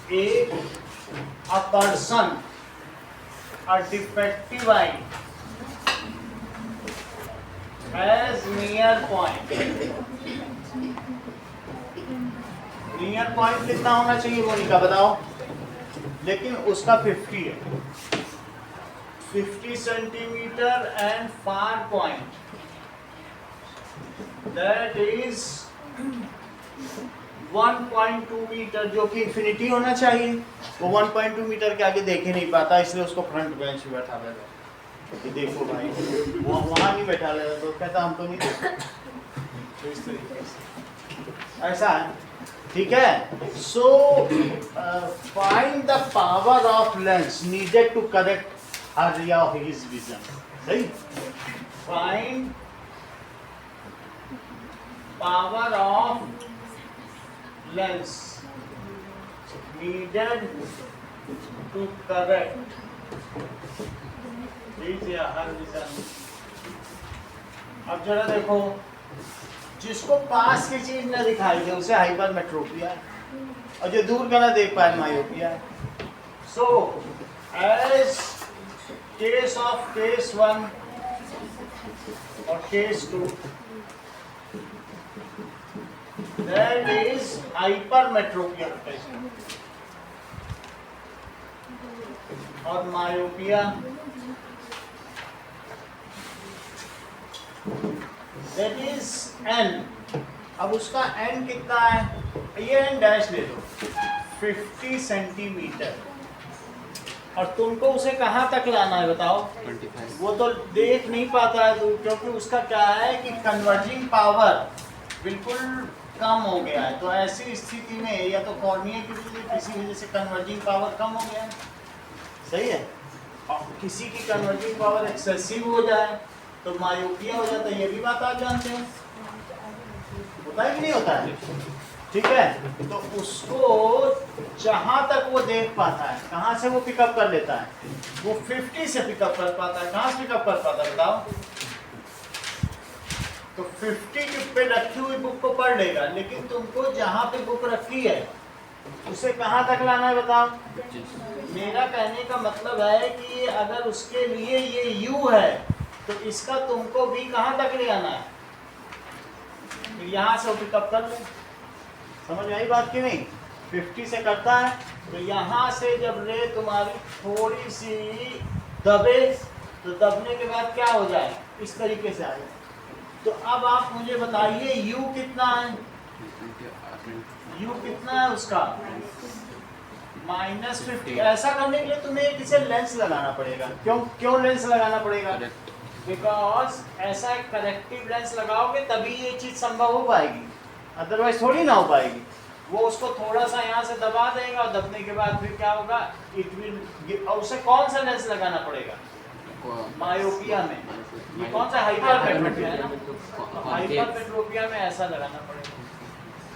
a person, a defective eye has near point कितना होना चाहिए मोनिका बताओ? लेकिन उसका 50 है, 50 centimetre and far point that is 1.2 metre, जो कि इंफिनिटी होना चाहिए। वो 1.2 मीटर के आगे देख ही नहीं पाता, इसलिए उसको फ्रंट बेंच पे बैठा देता कि देखो भाई वो वहाँ नहीं बैठा लेता, तो कहता हम तो नहीं देखते। तो इस तरीके से ऐसा है, ठीक है। So find the power of lens needed to correct area of his vision. सही, find power of lens needed to correct her vision. अब जरा देखो, जिसको पास की चीज न दिखाई दे उसे हाइपरमेट्रोपिया है, और जो दूर का ना देख पाए मायोपिया है। So as case of case 1 और केस 2, that is hypermetropia और मायोपिया that is n। अब उसका n कितना है, ये n डैश ले लो 50 सेंटीमीटर, और तुमको उसे कहाँ तक लाना है बताओ? 25। वो तो देख नहीं पाता है तो, क्योंकि उसका क्या है कि कन्वर्जिंग पावर बिल्कुल कम हो गया है। तो ऐसी स्थिति में या तो कॉर्निया की वजह से किसी वजह से कन्वर्जिंग पावर कम हो गया है, सही है, और किसी की कन्वर्जिंग पावर एक्सेसिव हो जाए तो मायोपिया हो जाता है। ये भी बात आप जानते हैं, होता है कि नहीं होता है? ठीक है, तो उसको जहां तक वो देख पाता है, कहां से वो पिकअप कर लेता है? वो 50 से पिकअप कर पाता है। कहां से पिकअप कर पाता है बताओ? तो 50 पे रखी हुई बुक को पढ़ लेगा, लेकिन तुमको जहां पे बुक रखी है उसे कहां तक लाना है बताओ? मेरा कहने का मतलब है कि अगर उसके लिए ये U है तो इसका तुमको भी कहां तक ले आना है? यहां से पिकअप कर ले। समझ आई बात की नहीं? 50 से करता है तो यहां से जब रे तुम्हारी थोड़ी सी दबे तो दबने के बाद क्या हो जाए, इस तरीके से आए। तो अब आप मुझे बताइए U कितना है? U कितना है उसका? -50। ऐसा करने के लिए तुम्हें किसे लेंस लगाना पड़ेगा। क्यों लेंस लगाना पड़ेगा? बिकॉज ऐसा एक करेक्टिव लेंस लगाओगे तभी ये चीज संभव हो पाएगी, अदरवाइज थोड़ी ना हो पाएगी। वो उसको थोड़ा सा यहाँ से दबा देगा और दबने के बाद फिर क्या होगा, इट विल। और उसे कौन सा लेंस लगाना पड़ेगा? मायोपिया में ये कौन सा हाइपरमेट्रोपिया है ना, हाइपरमेट्रोपिया में ऐसा लगाना पड़ेगा।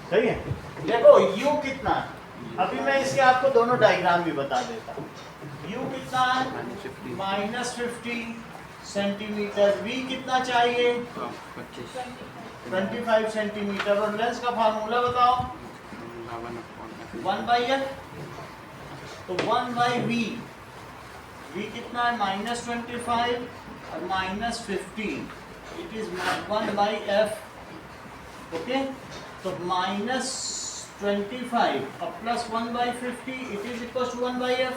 सही है, देखो U कितना है? अभी मैं इसके आपको दोनों डायग्राम भी बता देता हूँ। U कितना है? -50 सेंटीमीटर। V कितना चाहिए? 25 सेंटीमीटर। और लेंस का फार्मूला बताओ? 1/f। तो 1/v। V कितना है? -25 और -15, इट इज 1/f। ओके, तो -25 और +1/50 it is equal to 1/f।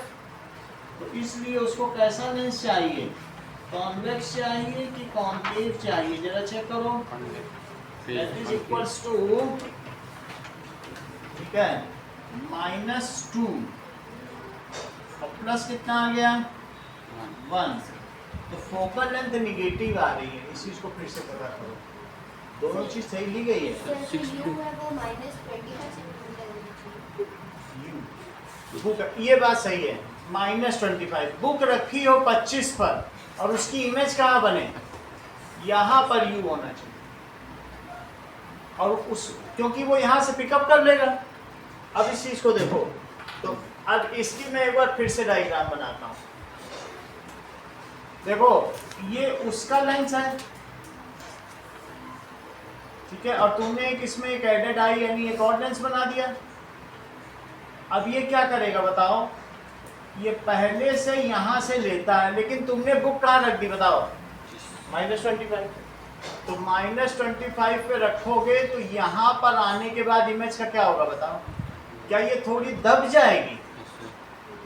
तो इसलिए उसको कैसा लेंस चाहिए? कॉन्वेक्स चाहिए कि कॉन्केव चाहिए? जरा चेक करो। दैट इज इक्वल्स टू, ठीक है, -2 और प्लस कितना आ गया? 1। तो फोकल लेंथ निगेटिव आ रही है, इस चीज को फिर से पता करो। दोनों चीज सही ली गई है। बुक, ये बात सही है, -25। बुक रखी हो 25 पर और उसकी इमेज कहाँ बने? यहाँ पर U होना चाहिए, और उस क्योंकि वो यहाँ से पिकअप कर लेगा। अब इस चीज को देखो, तो अब इसकी मैं एक बार फिर से डायग्राम बनाता हूँ। देखो ये उसका लेंस है, ठीक है, और तुमने एक इसमें एक एडेड आई यानी एक और लेंस बना दिया। अब ये क्या करेगा बताओ, ये पहले से यहाँ से लेता है, लेकिन तुमने बुक कहाँ रख दी बताओ, -25। तो -25 पे रखोगे तो यहाँ पर आने के बाद इमेज का क्या होगा बताओ, क्या ये थोड़ी दब जाएगी?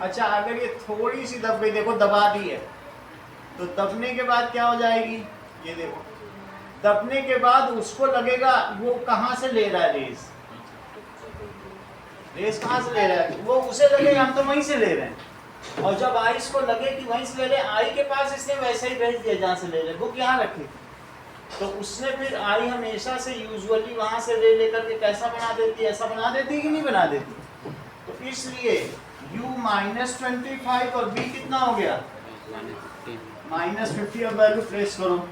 अच्छा, अगर ये थोड़ी सी दब गई, देखो दबा दी है, तो दबने के बाद क्या हो जाएगी, ये देखो दबने के बाद उसको लगेगा वो कहाँ से ले रहा है रेस कहाँ से ले रहा है, वो उसे लगेगा हम तो वहीं से ले रहे हैं। और जब आई को लगे कि वहीं से ले रहे, आई के पास इसने वैसे ही भेज दिया जहाँ से ले रहे, बुक यहाँ रखी, तो उसने फिर आई हमेशा से यूजुअली वहां से ले लेकर के कैसा बना देती है, ऐसा बना देती है कि नहीं बना देती? तो इसलिए u -25 और b कितना हो गया, -50। अब वैल्यू प्लेस करो,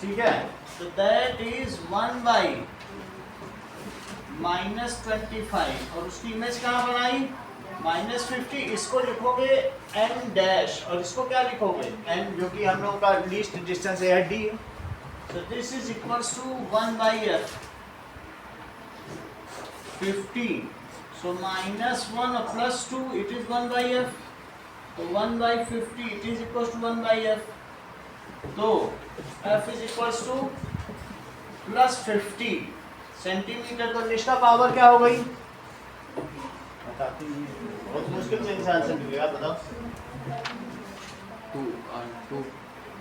ठीक है, तो दैट इज 1/-25 और उसकी इमेज कहाँ बनाई, -50। इसको लिखोगे n डैश और इसको क्या लिखोगे n, जो कि हम लोगों का लीस्ट डिस्टेंस है d है। So this is equals to 1/f 50. So -1 or +2, it is 1/f. So 1/50 it is equals to 1/f. So f is equals to +50 centimetre. तो निष्ठा पावर क्या हो गई, बताती नहीं, बहुत मुश्किल से इंसान से मिलेगा, बताओ।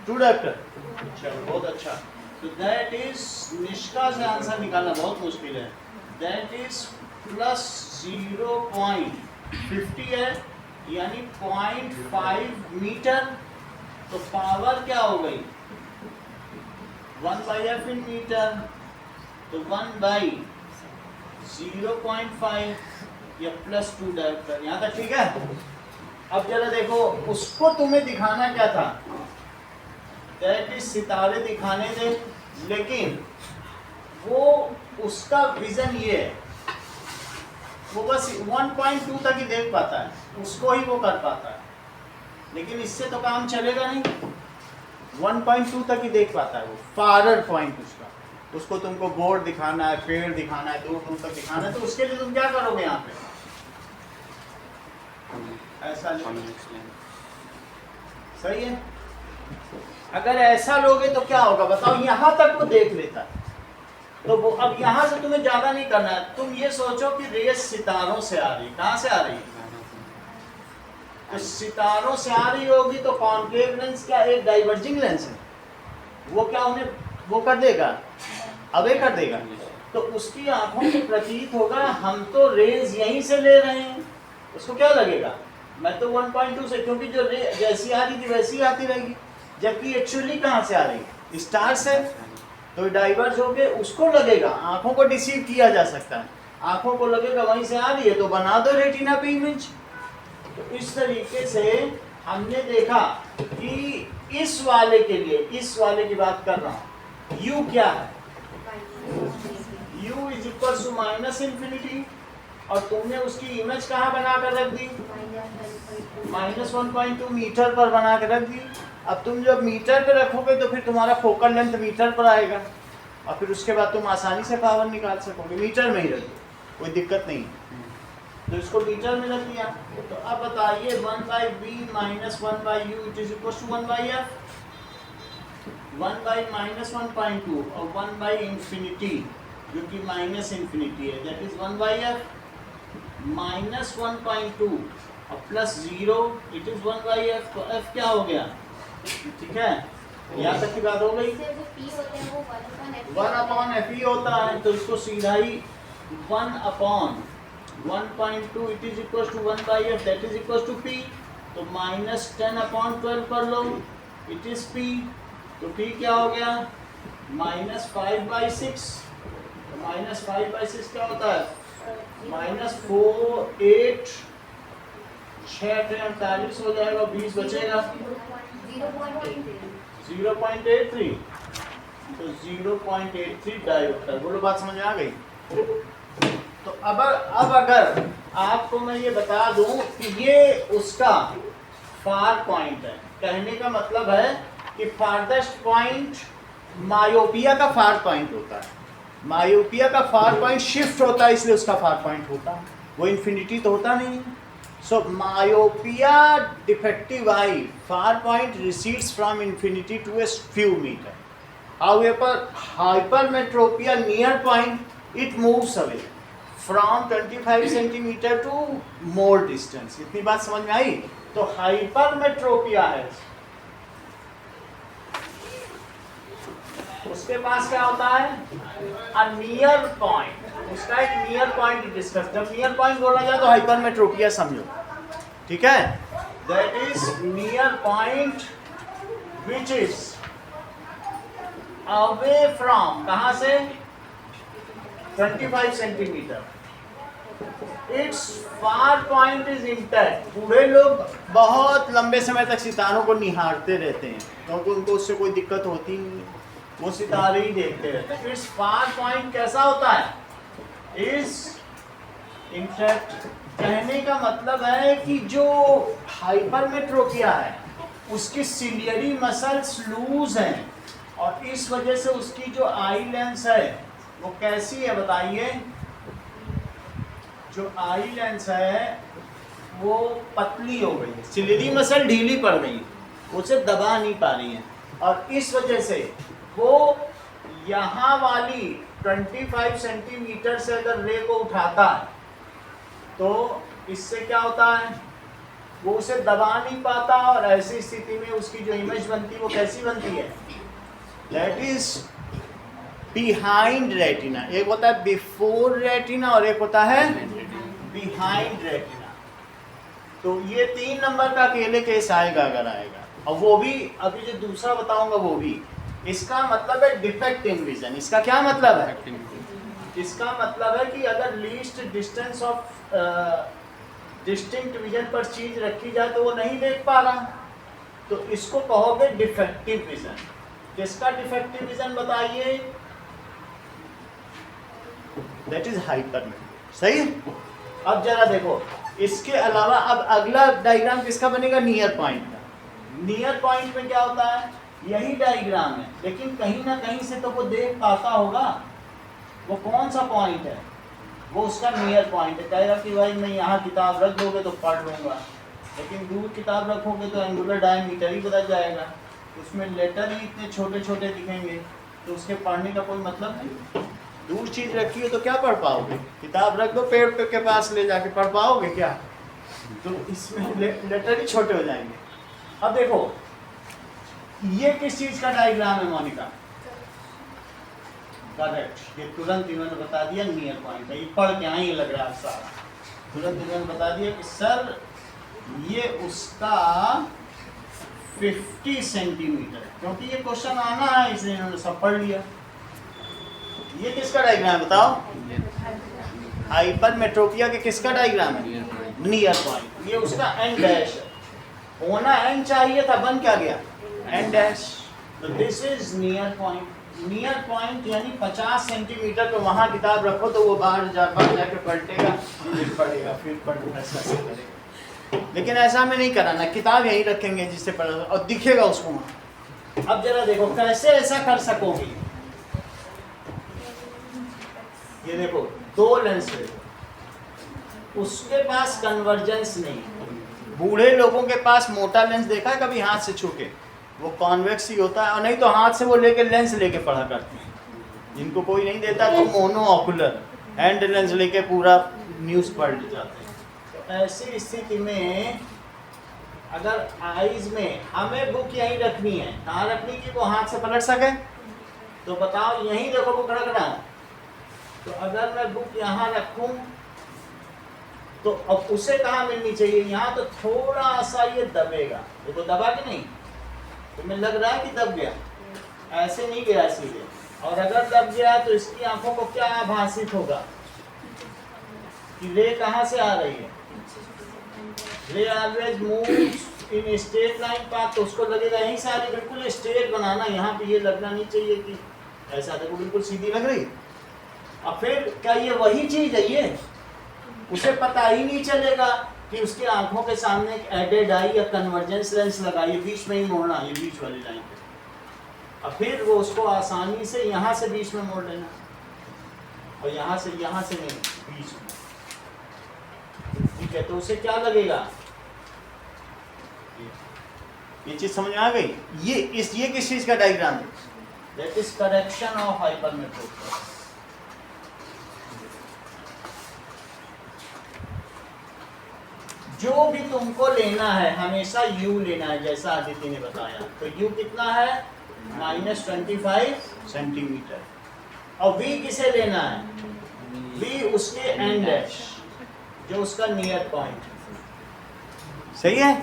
2 डॉक्टर, चलो बहुत अच्छा। तो दैट इज निष्ठा से आंसर निकालना बहुत मुश्किल है, दैट इज +0.50 है, यानी 0.5 मीटर। तो पावर क्या हो गई, 1/f इन मीटर, तो 1/0.5 या +2 डायरेक्टर, यहाँ तक ठीक है। अब जरा देखो, उसको तुम्हें दिखाना क्या था, दैट इज सितारे दिखाने दे, लेकिन वो उसका विजन ये है, वो बस 1.2 तक ही देख पाता है, उसको ही वो कर पाता है, लेकिन इससे तो काम चलेगा नहीं। 1.2 तक ही देख पाता है वो, फारर पॉइंट उसको तुमको बोर्ड दिखाना है, पेड़ दिखाना है, दूर दूर तक दिखाना है, तो उसके लिए तुम क्या करोगे यहाँ पे, ऐसा सही है। अगर ऐसा लोगे तो क्या होगा बताओ, यहाँ तक वो देख लेता है, तो वो अब यहाँ से तुम्हें ज्यादा नहीं करना है, तुम ये सोचो कि रेस सितारों से आ रही, कहाँ से आ रही है, तो सितारों से आ रही होगी, तो कॉन्केव लेंस क्या एक डाइवर्जिंग लेंस है, वो क्या उन्हें वो कर देगा, अवे कर देगा, तो उसकी आंखों में प्रतीत होगा हम तो रेज यहीं से ले रहे हैं, उसको क्या लगेगा मैं तो 1.2 से, क्योंकि जो जैसी आ रही थी वैसी आती रहेगी, जबकि एक्चुअली कहाँ से आ रही है, स्टार से, तो डाइवर्ज होके उसको लगेगा, आंखों को डिसीव किया जा सकता है, आंखों को लगेगा वहीं से आ रही है, तो बना दो रेटिना पे इमेज। तो इस तरीके से हमने देखा कि इस वाले के लिए, इस वाले की बात कर रहा हूँ, u क्या है, u इज इक्वल टू -∞, और तुमने उसकी इमेज कहाँ बना कर रख दी, -1.2 मीटर पर बना कर रख दी। अब तुम जब मीटर पे रखोगे तो फिर तुम्हारा फोकल लेंथ मीटर पर आएगा, और फिर उसके बाद तुम आसानी से पावर निकाल सकोगे, मीटर में ही रख दो, कोई दिक्कत नहीं, तो इसको मीटर में रख दिया। तो अब बताइए 1/b - 1/u it is equal to 1/f, 1/-1.2 और 1/∞, जो कि -∞ है, दैट इज 1/f, -1.2 और +0 इट इज 1/f, तो f क्या हो गया, ठीक है, यहाँ तक की बात हो गई। 1/fe होता है, तो इसको सीधा ही 1/1.2 it is equal to 1/f, that is equal to p, तो -10/12 कर लो, इट इज p, तो p क्या हो गया, -5/6, तो -5/6 क्या होता है, -4, 8, 48 हो जाएगा, 20 बचेगा 0.83, तो 0.83 डायोप्टर। बोलो बात समझ में आ गई। तो अब अगर आपको मैं ये बता दूं कि ये उसका फार पॉइंट है, कहने का मतलब है कि फारदेस्ट पॉइंट मायोपिया का फार पॉइंट होता है, मायोपिया का फार पॉइंट शिफ्ट होता है, इसलिए उसका फार पॉइंट होता है। वो इन्फिनिटी तो होता नहीं है। So myopia defective eye, far point recedes from infinity to a few meter. However, hypermetropia near point it moves away from 25 centimeter to more distance। इतनी बात समझ में आई? तो हाइपरमेट्रोपिया है, उसके पास क्या होता है? अ नियर पॉइंट, उसका एक नियर पॉइंट डिस्कस। जब नियर पॉइंट बोला जाए तो हाइपरमेट्रोपिया समझो, ठीक है? That is near point which is away from, कहां से? 25 centimetre. It's far point is intact. बूढ़े लोग बहुत लंबे समय तक सितारों को निहारते रहते हैं क्योंकि उनको उससे कोई दिक्कत होती नहीं, वो सितारे ही देखते रहते हैं। इट्स फार पॉइंट कैसा होता है? Is intact. कहने का मतलब है कि जो हाइपरमेट्रोपिया है उसकी सिलियरी मसल्स लूज हैं और इस वजह से उसकी जो आई लेंस है वो कैसी है बताइए? जो आई लेंस है वो पतली हो गई है, सिलियरी मसल ढीली पड़ गई है, उसे दबा नहीं पा रही है और इस वजह से वो यहाँ वाली 25 सेंटीमीटर से अगर रे को उठाता है तो इससे क्या होता है? वो उसे दबा नहीं पाता और ऐसी स्थिति में उसकी जो इमेज बनती है वो कैसी बनती है? That is behind retina. एक होता है बिफोर रेटिना और एक होता है बिहाइंड रेटिना। तो ये 3 नंबर का अकेले केस आएगा अगर आएगा, और वो भी अभी जो दूसरा बताऊंगा वो भी। इसका मतलब है डिफेक्ट इन विजन। इसका क्या मतलब है? इसका मतलब है कि अगर least distance of distinct vision पर चीज रखी जाए तो वो नहीं देख पा रहा, तो इसको कहोगे डिफेक्टिव विजन। किसका डिफेक्टिव विजन बताइए? That is hypermetropia. सही है? अब जरा देखो, इसके अलावा अब अगला डायग्राम किसका बनेगा? नियर पॉइंट का। नियर पॉइंट में क्या होता है? यही डायग्राम है लेकिन कहीं ना कहीं से तो वो देख पाता होगा। वो कौन सा पॉइंट है? वो उसका नियर पॉइंट है। कहेगा कि भाई मैं यहाँ किताब रख दोगे तो पढ़ लूँगा, लेकिन दूर किताब रखोगे तो एंगुलर डायमीटर ही बदल जाएगा, उसमें लेटर ही इतने छोटे छोटे दिखेंगे, तो उसके पढ़ने का कोई मतलब नहीं। दूर चीज़ रखी हो तो क्या पढ़ पाओगे? किताब रख दो पेड़ के पास ले जाके, पढ़ पाओगे क्या? तो इसमें लेटर ही छोटे हो जाएंगे। अब देखो ये किस चीज़ का डायग्राम है मोनिका? करेक्ट, ये तुरंत इन्होंने बता दिया नियर पॉइंट है। ये पढ़ के आई लग रहा है सारा, तुरंत इन्होंने बता दिया कि सर ये उसका 50 सेंटीमीटर, क्योंकि ये क्वेश्चन आना है इसलिए इन्होंने सब पढ़ लिया। ये किसका डायग्राम बताओ? हाइपरमेट्रोपिया के किसका डायग्राम है? Near point. ये उसका एन डैश है, होना एन चाहिए था, बन क्या गया? N dash. तो this is near point. Near point यानी 50 सेंटीमीटर पे वहाँ किताब रखो तो वो बाहर जाके पलटेगा, फिर पढ़ेगा, फिर पढ़ेगा, ऐसा करेगा। लेकिन ऐसा हमें नहीं कराना, किताब यहीं रखेंगे जिससे पढ़ा और दिखेगा उसको वहाँ। अब जरा देखो कैसे ऐसा कर सकोगे। ये देखो 2 लेंस है, उसके पास कन्वर्जेंस नहीं। बूढ़े लोगों के पास मोटा लेंस देखा है कभी हाथ से छू के? वो कॉन्वेक्स ही होता है, और नहीं तो हाथ से वो लेके लेंस लेके पढ़ा करते हैं। जिनको कोई नहीं देता तो मोनो ऑकुलर हैंड लेंस लेके पूरा न्यूज़ पढ़ जाते हैं। तो ऐसी स्थिति में अगर आईज में हमें बुक यहीं रखनी है, कहाँ रखनी कि वो हाथ से पलट सके? तो बताओ, यहीं देखो बुक रखना है। तो अगर मैं बुक यहाँ रखूँ तो अब उसे कहाँ मिलनी चाहिए? यहाँ। तो थोड़ा सा ये दबेगा, देखो दबा कि नहीं? तुम्हें लग रहा है कि दब गया? ऐसे नहीं गया सीधे। और अगर दब गया तो इसकी आंखों को क्या आभासित होगा कि रे कहाँ से आ रही है? रे always moves in straight line path, तो उसको लगेगा यहीं से आ रही, बिल्कुल स्ट्रेट बनाना। यहाँ पे ये लगना नहीं चाहिए कि ऐसा, देखो बिल्कुल सीधी लग रही। अब फिर क्या ये वही चीज है? ये उसे पता ही नहीं चलेगा कि उसकी आंखों के सामने एक एडेड आई या कन्वर्जेंस लेंस लगाई, बीच में ही मोड़ना, ये बीच वाली लाइन पे। अब फिर वो उसको आसानी से यहाँ से बीच में मोड़ लेना, और यहाँ से नहीं, बीच में। ठीक है, तो उसे क्या लगेगा? ये चीज समझ में आ गई? ये किस चीज का डायग्राम है? That is correction of hypermetropia. जो भी तुमको लेना है हमेशा u लेना है, जैसा आदित्य ने बताया। तो u कितना है? -25 सेंटीमीटर। और v किसे लेना है? v उसके एंड डैश, जो उसका नियर पॉइंट। सही है?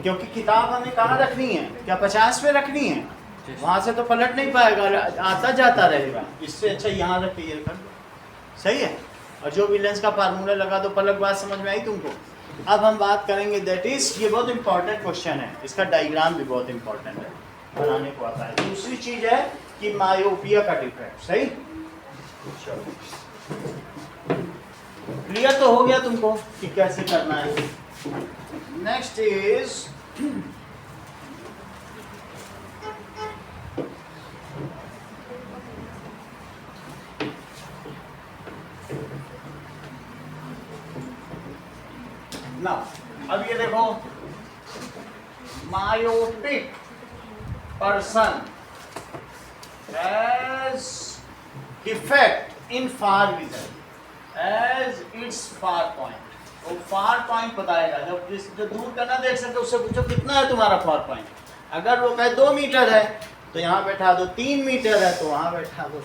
क्योंकि किताब हमें कहाँ रखनी है? क्या 50 पे रखनी है? वहां से तो पलट नहीं पाएगा, आता जाता रहेगा। इससे अच्छा यहाँ रख के ये कर दो। सही है? और जो भी लेंस का फार्मूला लगा दो, पलक बात समझ में आई तुमको? अब हम बात करेंगे दैट इज, ये बहुत इंपॉर्टेंट क्वेश्चन है, इसका डायग्राम भी बहुत इंपॉर्टेंट है, बनाने को आता है। दूसरी चीज है कि मायोपिया का डिफेक्ट। सही? क्लियर तो हो गया तुमको कि कैसे करना है? नेक्स्ट इज ना, अब ये देखो, myopic person has defect in far vision as its far point. वो फार पॉइंट बताएगा। जब जो दूर का ना देख सकते उससे पूछो कितना है तुम्हारा फार पॉइंट। अगर वो कहे 2 मीटर है तो यहाँ बैठा दो, 3 मीटर है तो वहाँ बैठा दो,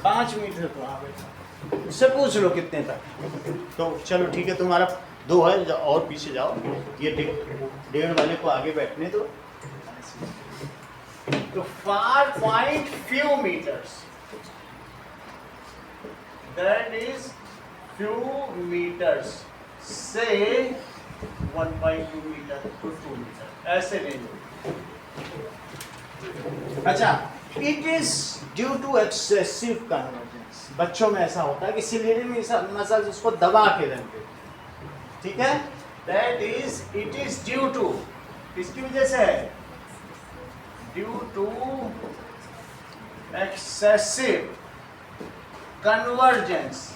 5 मीटर तो वहाँ बैठा दो, उससे पूछ लो कितने तक। तो चलो ठीक है, तुम्हारा 2 है, और पीछे जाओ, ये 1.5 वाले को आगे बैठने दो। तो far point few meters, that is few meters से 1.2 मीटर टू 2 मीटर, ऐसे ले लो। अच्छा, it is due to excessive convergence. बच्चों में ऐसा होता है कि सिलेरी मसल्स उसको दबा के रखते, ठीक है? That is, it is due to, किसकी वजह से है? Due to excessive convergence.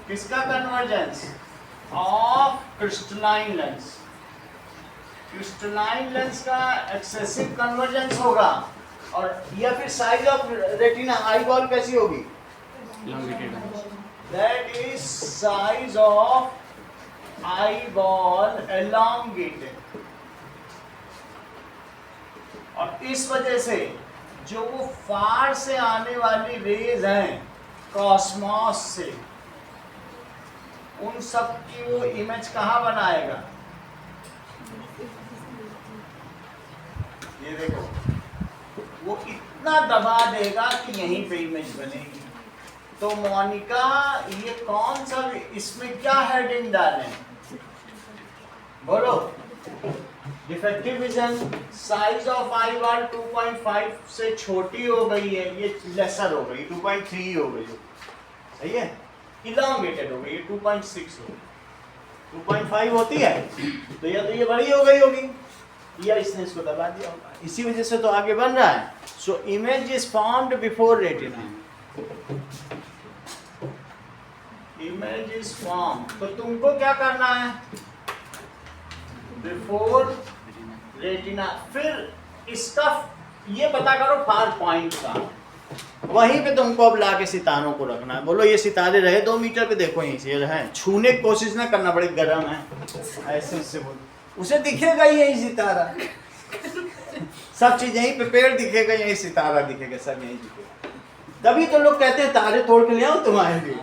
किसका convergence? Of crystalline lens. Crystalline lens का एक्सेसिव कन्वर्जेंस होगा। और या फिर size of retina, eye ball कैसी होगी? That is size of eye ball elongated. और इस वजह से जो वो फार से आने वाली रेज हैं कॉस्मॉस से, उन सब की वो इमेज कहाँ बनाएगा? ये देखो, वो इतना दबा देगा कि यहीं पे इमेज बनेगी। तो मोनिका, ये कौन सा, इसमें क्या हेडिंग डालें? बोलो। Defective vision, size of eye ball 2.5 से छोटी हो गई है, ये लेसर हो गई, 2.3 हो गई, सही है? इलांगेटेड हो गई, 2.6 हो गई। 2.5 होती है तो ये बड़ी हो गई होगी, या इसने इसको दबा दिया होगा, इसी वजह से तो आगे बन रहा है। So image is formed before retina. Image is form, तो तुमको क्या करना है? Before retina. फिर इसका ये पता करो फार पॉइंट का, वहीं पे तुमको अब लाके सितारों को रखना है। बोलो ये सितारे रहे 2 मीटर पे, देखो यहीं से रहे, छूने की कोशिश ना करना, बड़ी गर्म है, ऐसे उससे बोलो, उसे दिखेगा ही यही सितारा, सब चीज यहीं पे, पेड़ दिखेगा यहीं सितारा दिखेगा, सब यहीं दिखेगा। तभी तो लोग कहते हैं तारे तोड़ के ले आओ तुम्हारे लिए।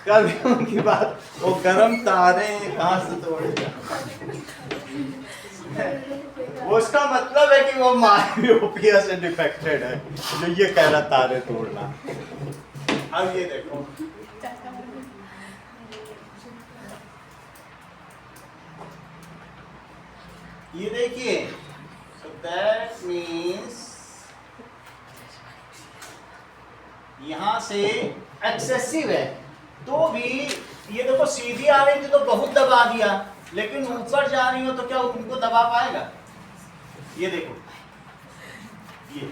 कभी उनकी बात, वो गर्म तारे हैं कहाँ से तोड़े? वो उसका मतलब है कि वो मायोपिया से डिफेक्टेड है, जो ये कह रहा तारे तोड़ना। अब ये देखो, ये देखिए, so that means यहां से एक्सेसिव है, तो भी ये देखो सीधी आ रही थी तो बहुत दबा दिया, लेकिन ऊपर जा रही हो तो क्या उनको दबा पाएगा? ये देखो, ये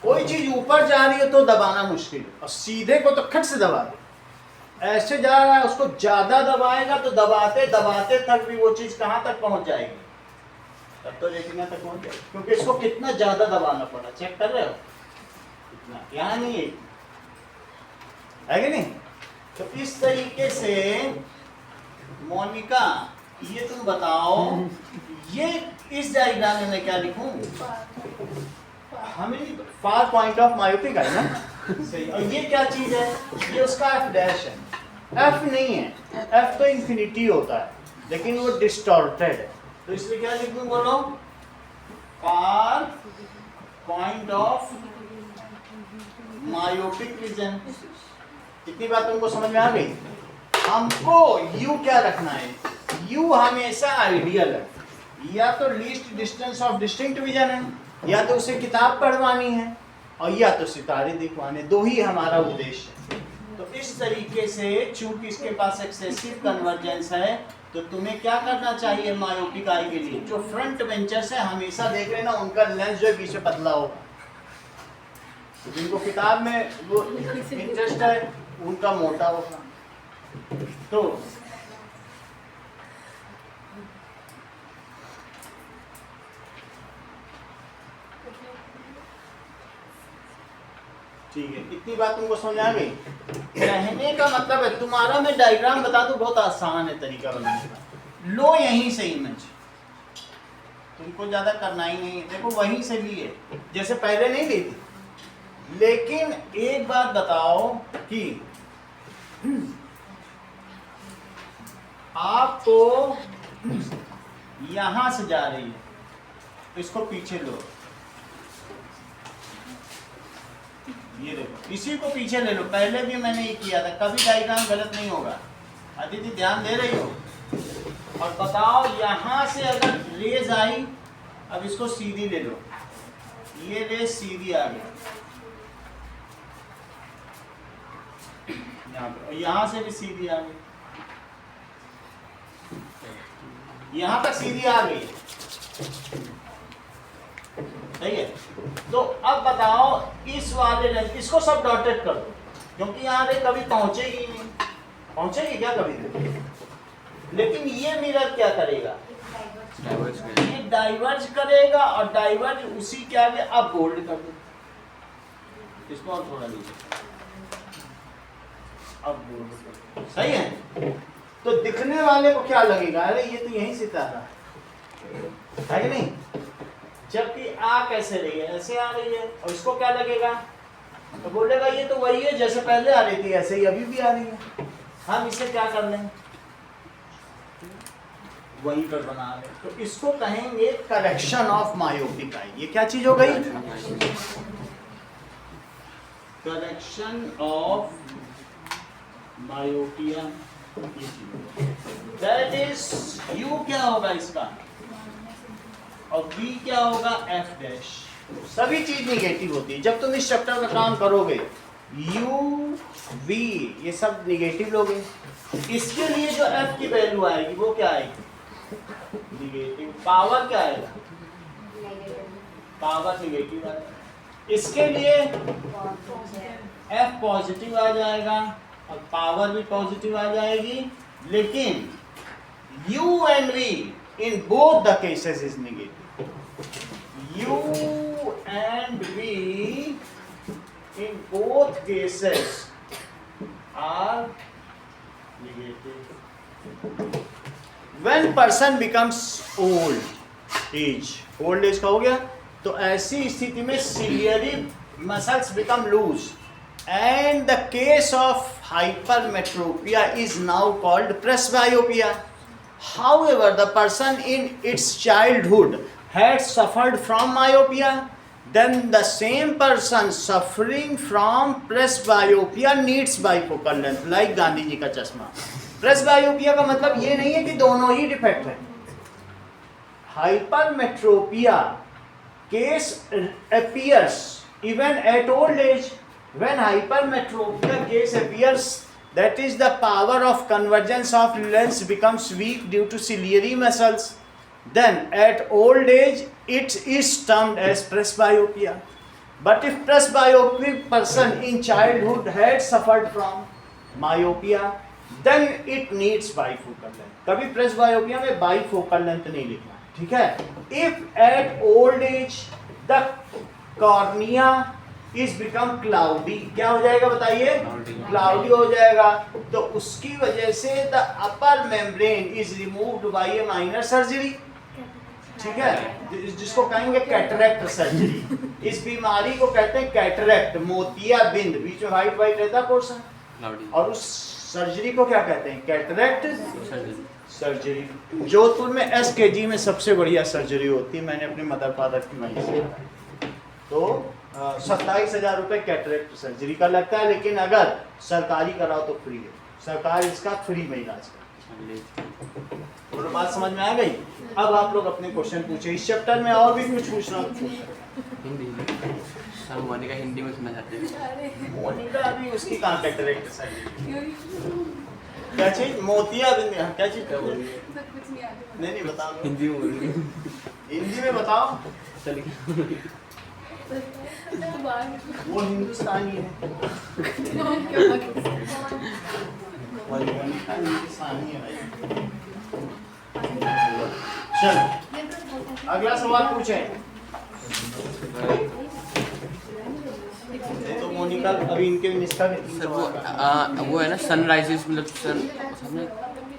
कोई चीज ऊपर जा रही है तो दबाना मुश्किल है, और सीधे को तो खट से दबा दे। ऐसे जा रहा है, उसको ज्यादा दबाएगा तो दबाते दबाते तक भी वो चीज कहां तक पहुंच जाएगी, तब तो रेटिना तक पहुंच जाएगी, क्योंकि इसको कितना ज्यादा दबाना पड़ा, चेक कर रहे हो कितना, यहाँ नहीं है कि नहीं। तो इस तरीके से मोनिका ये तुम बताओ, ये इस डायग्राम में मैं क्या लिखूं, हमें फार पॉइंट ऑफ मायोपिक है ना, सही। और ये क्या चीज है, ये उसका एफ डैश है, एफ नहीं है, एफ तो इंफिनिटी होता है लेकिन वो डिस्टॉर्टेड है, तो इसलिए क्या लिख दूं बोलो, far point of myopic region. कितनी बात तुमको समझ में आ गई। हमको u क्या रखना है, u हमेशा आइडियल है, या तो least distance of distinct vision है, या तो उसे किताब पढ़वानी है, और या तो सितारे दिखवाने, दो ही हमारा उद्देश्य है। तो इस तरीके से चूंकि इसके पास एक्सेसिव कन्वर्जेंस है, तो तुम्हें क्या करना चाहिए मायोपिक आई के लिए, जो फ्रंट बेंचर्स है हमेशा देख लेना उनका लेंस जो है पीछे पतला होगा, जिनको किताब में वो इंटरेस्ट है उनका मोटा होगा। तो ठीक है, इतनी बात तुमको समझ आ गई। कहने का मतलब है, तुम्हारा मैं डायग्राम बता दूं, बहुत आसान है तरीका बनाने का। लो यहीं से इमेज, तुमको ज्यादा करना ही नहीं है, देखो वहीं से लिए जैसे पहले नहीं ली थी। लेकिन एक बात बताओ कि आपको यहां से जा रही है, इसको पीछे लो, ये देखो, इसी को पीछे ले लो, पहले भी मैंने ये किया था, कभी डायग्राम गलत नहीं होगा। अदिति ध्यान दे रही हो। और बताओ यहां से अगर रेज आई, अब इसको सीधी ले लो, ये रेज सीधी आ गई, यहां से भी सीधी आ गई, यहां तक सीधी आ गई, सही है। तो अब बताओ इस वाले लेंस, इसको सब डॉटेड कर दो, क्योंकि यहाँ रे कभी पहुंचेगी नहीं, पहुंचेगी क्या कभी, लेकिन ये मिरर क्या करेगा, ये डाइवर्ज करेगा, और डाइवर्ज उसी के आगे अब बोल्ड कर दो, इसको और थोड़ा लीजिए, अब बोल्ड कर दो, सही है। तो दिखने वाले को क्या लगेगा, अरे ये तो यहीं से था, है कि नहीं, जबकि आ कैसे रही है, ऐसे आ रही है, और इसको क्या लगेगा, तो बोलेगा ये तो वही है जैसे पहले आ रही थी, ऐसे ही अभी भी आ रही है, हम इसे क्या कर लें, वहीं पर बना रहे, तो इसको कहेंगे करेक्शन ऑफ मायोपिक आई। ये क्या चीज हो गई, correction of myopia, that is you क्या होगा इसका, और v क्या होगा, f डैश। सभी चीज निगेटिव होती है जब तुम इस चैप्टर का काम करोगे, u v ये सब निगेटिव लोगे। इसके लिए जो f की वैल्यू आएगी वो क्या आएगी, निगेटिव। पावर क्या आएगा, पावर निगेटिव आएगा। इसके लिए f पॉजिटिव आ जाएगा और पावर भी पॉजिटिव आ जाएगी, लेकिन u and v in both the cases is negative. U and V in both cases are negative. When person becomes old age का हो गया, तो ऐसी स्थिति में ciliary muscles become loose and the case of hypermetropia is now called presbyopia. However, the person in its childhood had suffered from myopia, then the same person suffering from presbyopia needs bifocal length, like Gandhi ji का चश्मा। presbyopia का मतलब ये नहीं है कि दोनों ही defect है। hypermetropia case appears even at old age. When hypermetropia case appears, that is the power of convergence of lens becomes weak due to ciliary muscles. Then at old age it is termed as presbyopia. But if presbyopic person in childhood had suffered from, myopia, then it needs bifocal length. कभी presbyopia में bifocal length नहीं लिखना, ठीक है। If at old age the cornea is become cloudy, क्या हो जाएगा बताइए? क्लाउडी हो जाएगा। तो उसकी वजह से the upper membrane is removed by A minor surgery, ठीक है, जिसको कहेंगे कैटरेक्ट सर्जरी। इस बीमारी को कहते हैं कैटरेक्ट, मोतिया बिंद, बीच में व्हाइट व्हाइट रहता पोर्शन, और उस सर्जरी को क्या कहते हैं? Cataract surgery. जोधपुर में SKG में सबसे बढ़िया सर्जरी होती है, मैंने अपने मदर फादर की वहीं से। तो 27,000 रुपये कैटरेक्ट सर्जरी का लगता है, लेकिन अगर सरकारी कराओ तो फ्री है, सरकार इसका फ्री में इलाज करती है। तो बात समझ में आ गई? अब आप लोग अपने क्वेश्चन पूछे। इस चैप्टर में और भी कुछ पूछना हो तो हिंदी सर, मोनिका हिंदी में सुनना चाहते हैं। मोनिका अभी उसकी कहाँ कैटरेक्ट सर्जरी, क्या चीज? मोतिया बिंद, क्या चीज क्या बोल रही है? नहीं बताओ, हिंदी में बोल रही है। हिंदी में बताओ। चलिए वो हिंदुस्तानी है, मोनिका हिंदुस्तानी है भाई। चलो अगला सवाल पूछे। तो मोनिका अभी इनके निष्ठा सर वो है ना, सनराइजेस मतलब सन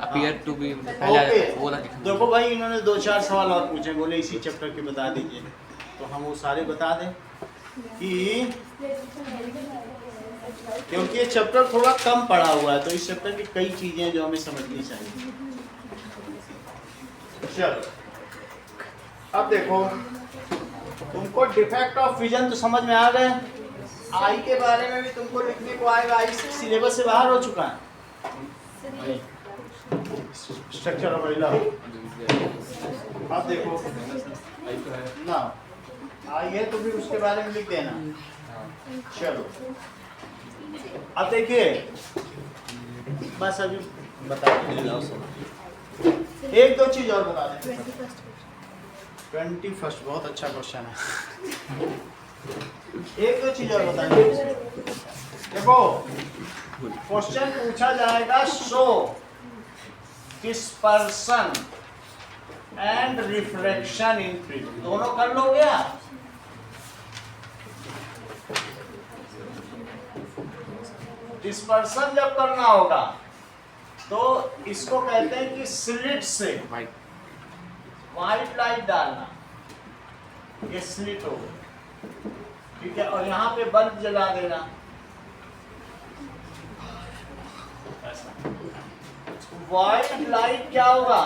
अपीयर टू बी वो ना। देखो भाई, इन्होंने 2-4 सवाल और पूछे, बोले इसी चैप्टर के बता दीजिए, तो हम वो सारे बता दें कि क्योंकि ये चैप्टर थोड़ा कम पढ़ा हुआ है, तो इस चैप्टर की कई चीजें जो हमें समझनी चाहिए। चलो अब देखो, तुमको डिफेक्ट ऑफ विजन तो समझ में आ गए। आई के बारे में भी तुमको लिखने को आएगा, आई सिलेबस से बाहर हो चुका है। स्ट्रक्चर ऑफ आई लव, अब देखो ना आई है तो भी उसके बारे में लिख देना। चलो अब देखिए, बस अभी बता दीजिए, एक दो चीज और बता दें। 21 बहुत अच्छा क्वेश्चन है। एक दो चीज और बता दें। देखो क्वेश्चन पूछा जाएगा, show dispersion and refraction in prism, दोनों कर लो क्या? डिस्पर्शन जब करना होगा तो इसको कहते हैं कि स्लिट से व्हाइट लाइट डालना, ये स्लिट होगा, ठीक है, और यहाँ पे बल्ब जला देना ऐसा। व्हाइट लाइट क्या होगा?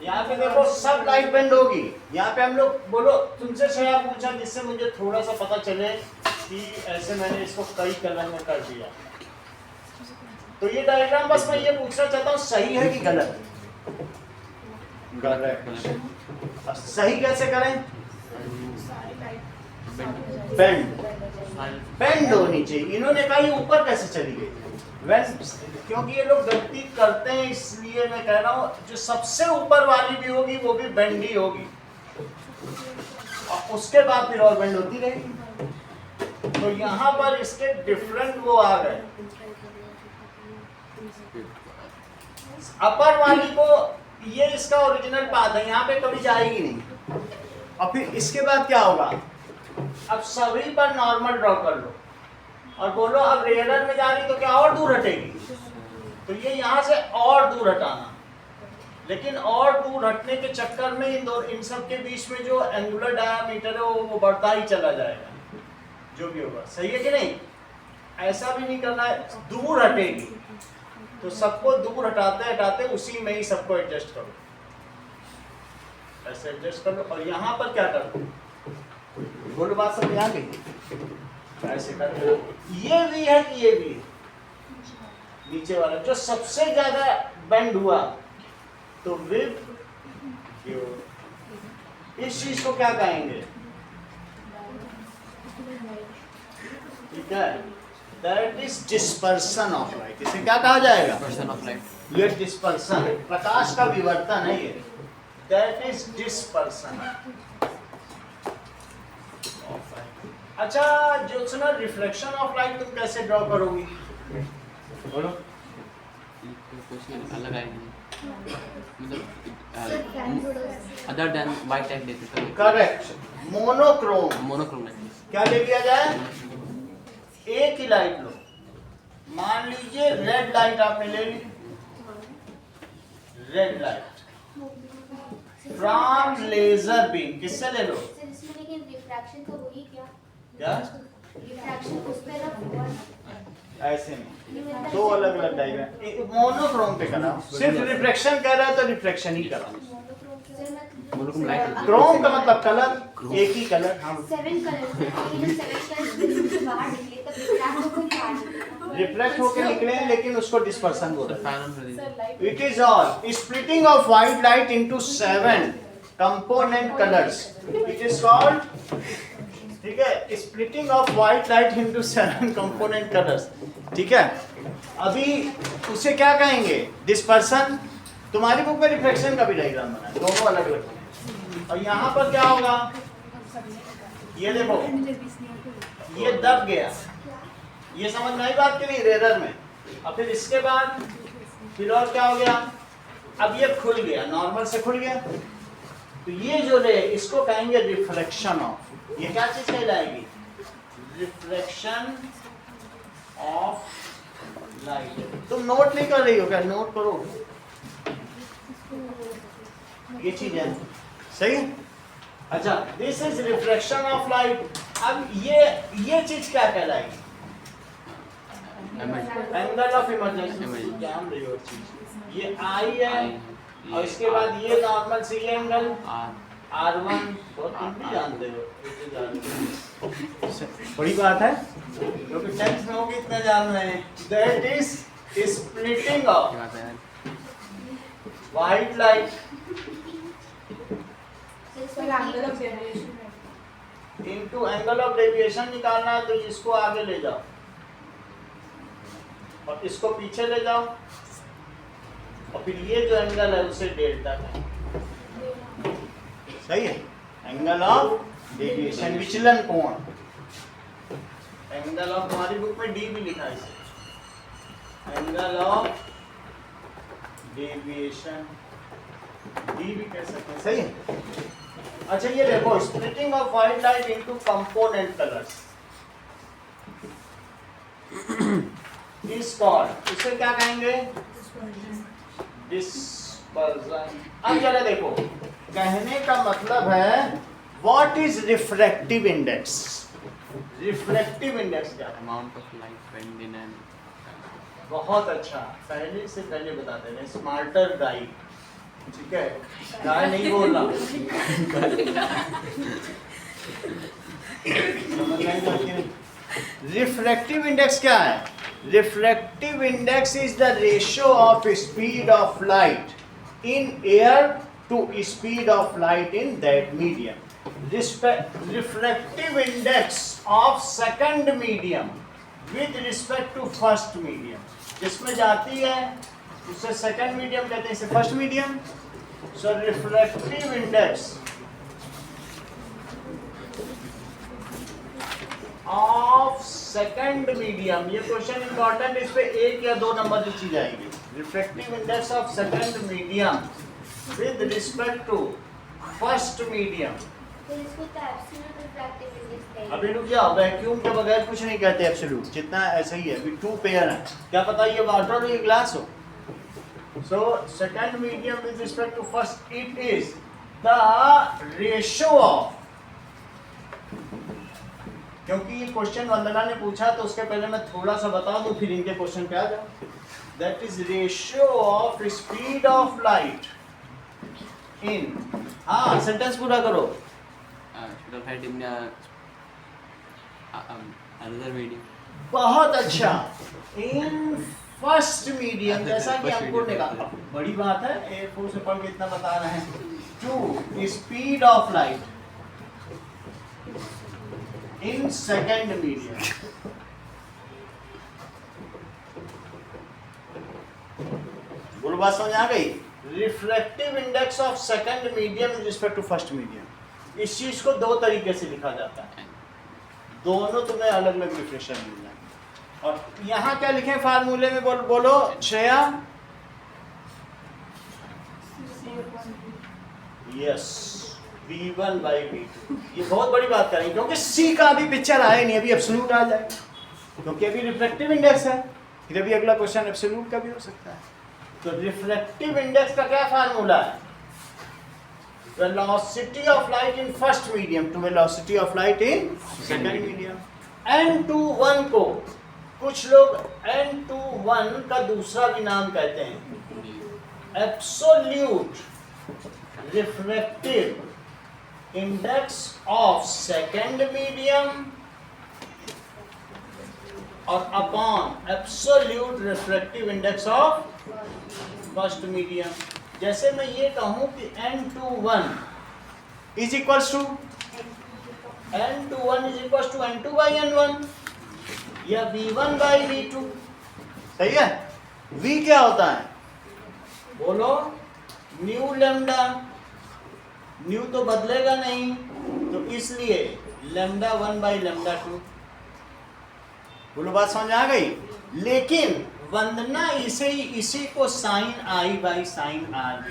यहाँ पे देखो सब लाइट बेंड होगी। यहाँ पे हम लोग बोलो, तुमसे सवाल पूछा जिससे मुझे थोड़ा सा पता चले कि ऐसे मैंने इसको कई कलर में कर दिया। तो ये डायग्राम बस मैं ये पूछना चाहता हूँ, सही है कि गलत? गलत। सही कैसे करें? बेंड होनी चाहिए। इन्होंने कहा ये ऊपर कैसे चली गई? क्योंकि ये लोग गलती करते हैं, इसलिए मैं कह रहा हूँ जो सबसे ऊपर वाली भी होगी वो भी बेंड ही होगी, और उसके बाद फिर और बेंड होती रहेगी। तो यहाँ पर इसके डिफरेंट वो आ गए। अपर वाली को ये इसका ओरिजिनल पाथ है, यहाँ पे कभी जाएगी नहीं। और फिर इसके बाद क्या होगा? अब सभी पर नॉर्मल ड्रॉ कर लो और बोलो अब रेयरर में जा रही तो क्या और दूर हटेगी? तो ये यहाँ से और दूर हटाना, लेकिन और दूर हटने के चक्कर में इन सब के बीच में जो एंगुलर डायामीटर है वो बढ़ता ही चला जाएगा, जो भी होगा। सही है कि नहीं? ऐसा भी नहीं करना है, दूर हटेगी तो सबको दूर हटाते हटाते उसी में ही सबको एडजस्ट करो, ऐसे एडजस्ट कर लो। और यहाँ पर क्या करो, बोलो बात सब यहाँ गई, ऐसे कर लो। ये भी है कि ये भी है, नीचे वाला जो सबसे ज्यादा बेंड हुआ तो विद, इस चीज को क्या कहेंगे? ठीक है, that is dispersion of light. इसे क्या कहा जाएगा? Dispersion of light. ये डिस्पर्सन, प्रकाश का विवर्तन है ये, दैट इज डिस्पर्सन। अच्छा ज्योत्सना, रिफ्लेक्शन ऑफ लाइट तुम कैसे ड्रॉ करोगी? बोलो। क्वेश्चन अलग आएगी, मतलब अदर देन वाइट लाइट देते तो करेक्ट, मोनोक्रोम। Monochrome light. क्या ले लिया जाए? एक ही लाइट लो। मान लीजिए रेड लाइट आपने ले ली, red light from laser beam, किससे ले लो? सर इसमें लेकिन रिफ्रैक्शन तो वही क्या रिफ्रैक्शन उस पे रखो। ऐसे में दो अलग अलग डायग्राम, मोनोक्रोम पे कराओ। सिर्फ रिफ्लेक्शन कर रहा है तो रिफ्लेक्शन ही कराओ। Monochrome light. क्रोम का मतलब कलर, एक ही कलर। हम 7 कलर्स हैं, 7 कलर्स से बाहर निकले तब रिफ्रैक्ट होकर बाहर निकले। रिफ्लेक्ट होकर निकले हैं, लेकिन उसको डिस्पर्सन बोलते हैं। Panel It is all splitting of white light into 7 component colors. It is called, ठीक है, splitting of white light into 7 component colors. ठीक है, अभी उसे क्या कहेंगे? डिस्पर्सन। तुम्हारी बुक में रिफ्लेक्शन का भी डायग्राम बना है, दोनों अलग अलग हैं। और यहाँ पर क्या होगा? ये देखो, ये दब गया, ये समझ में आई बात कि नहीं? रेडर में। और फिर इसके बाद फिर और क्या हो गया? अब ये खुल गया, नॉर्मल से खुल गया, तो ये जो रे इसको कहेंगे रिफ्लेक्शन ऑफ। ये क्या चीज कहलाएगी? Reflection of light. तुम नोट नहीं कर रही हो क्या? नोट करो, ये चीज है, सही है? अच्छा, this is reflection of light. अब ये चीज क्या कहलाएगी? Angle of emergency. जान रही हो चीज, ये आई है, और इसके बाद ये नॉर्मल से ये एंगल R1, तो तुम भी जानते हो, बड़ी बात है, क्योंकि टेंथ में होगी इतना जान रहे हैं। That is splitting of white light into angle of deviation निकालना है, तो इसको आगे ले जाओ और इसको पीछे ले जाओ, और फिर ये जो एंगल है उसे डेल्टा कहें। सही है? एंगल ऑफ डेविएशन, विचलन कोण। एंगल ऑफ, हमारी बुक में डी भी लिखा है इसे, एंगल ऑफ डेविएशन, डी भी कह सकते हैं। सही है? अच्छा, ये देखो, splitting of white light into component colours is called, इसे क्या कहेंगे? डिस्पर्सन। अब जरा देखो, कहने का मतलब है what is refractive index? Reflective index क्या है? Amount of light bend in and बहुत अच्छा, पहले से पहले बताते हैं, स्मार्टर गाई। ठीक है, गाय नहीं बोलना। रिफ्रैक्टिव इंडेक्स क्या है? Refractive index is the ratio of speed of light in air to speed of light in that medium. Refractive index of second medium with respect to first medium, जिसमें जाती है उसे सेकंड मीडियम कहते हैं, इसे first medium. So refractive index of second medium, ये question important, इस पे 1 या 2 नंबर की चीज आएगी। Refractive index of second medium with respect to first medium. तो इसको तो एब्सोल्यूट रिफ्रैक्टिव इंडेक्स कहते हैं। अभी रुक जाओ, वैक्यूम के बगैर कुछ नहीं कहते एब्सोल्यूट, जितना ऐसा ही है। अभी 2 पेयर है, क्या पता ये वाटर हो ये ग्लास हो। So second medium with respect to first, it is the ratio of, क्योंकि ये क्वेश्चन वंदना ने पूछा तो उसके पहले मैं थोड़ा सा बता दूं, फिर इनके क्वेश्चन पे आ जाओ। That is ratio of speed of light इन, हाँ सेंटेंस पूरा करो। should have had in another video. बहुत अच्छा, इन फर्स्ट मीडियम, जैसा कि हमको निकाला, बड़ी बात है, एयरफोर्स से पढ़ के इतना बता रहे हैं, to speed of light in second medium. बोलो, बात समझ आ गई? Reflective index of second medium with respect to first medium. इस चीज को 2 तरीके से लिखा जाता है, दोनों तुम्हें अलग अलग रिफ्लेक्शन मिल जाएंगे। और यहाँ क्या लिखे फार्मूले में? बोलो Shreya. Yes, V1 by V2। ये बहुत बड़ी बात करेंगे क्योंकि C का अभी पिक्चर आया नहीं, अभी एब्सोल्यूट आ जाएगा क्योंकि अभी रिफ्रैक्टिव इंडेक्स है। फिर अभी अगला क्वेश्चन एब्सोल्यूट का भी हो सकता है। तो रिफ्रैक्टिव इंडेक्स का क्या फार्मूला है? Velocity of light in first medium to velocity of light in second medium. N21 को कुछ लोग N21 का दूसरा भी नाम कहते हैं absolute refractive index of second medium और upon absolute refractive index of first medium. जैसे मैं ये कहूं कि N21 is equals to N2 by N1 या V1 by V2। सही है? V क्या होता है? बोलो, न्यू लैम्डा। न्यू तो बदलेगा नहीं, तो इसलिए लैम्डा 1 by लैम्डा 2। बोलो, बात समझ आ गई? लेकिन वंदना इसी को sine I by sine R,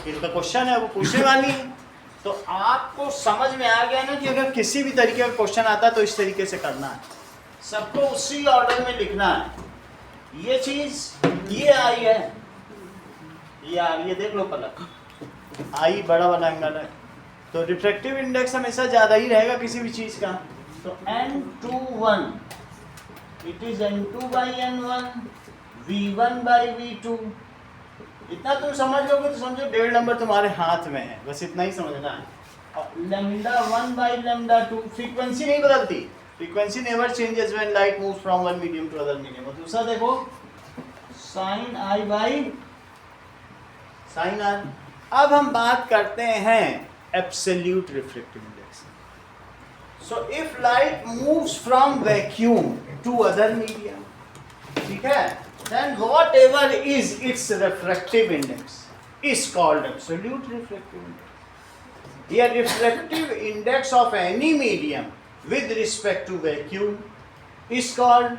इनका क्वेश्चन है वो पूछने वाली है। तो आपको समझ में आ गया ना कि अगर किसी भी तरीके का क्वेश्चन आता है तो इस तरीके से करना है, सबको उसी ऑर्डर में लिखना है। ये चीज ये आई है, ये देख लो पलक, आई बड़ा वाला एंगल है, तो रिफ्रैक्टिव इंडेक्स हमेशा ज्यादा ही रहेगा किसी भी चीज का। तो N21 it is N2 by N1 V1 by V2। इतना तुम समझ लोगे तो समझो 1.5 नंबर तुम्हारे हाथ में है, बस इतना ही समझना है। और लैम्डा 1 by लैम्डा 2, फ्रीक्वेंसी नहीं बदलती, frequency never changes when light moves from one medium to other medium. और दूसरा देखो sine I by sine R. अब हम बात करते हैं absolute refractive index. So if light moves from vacuum to other medium, ठीक है, then whatever is its refractive index is called absolute refractive index. The refractive index of any medium with respect to vacuum is called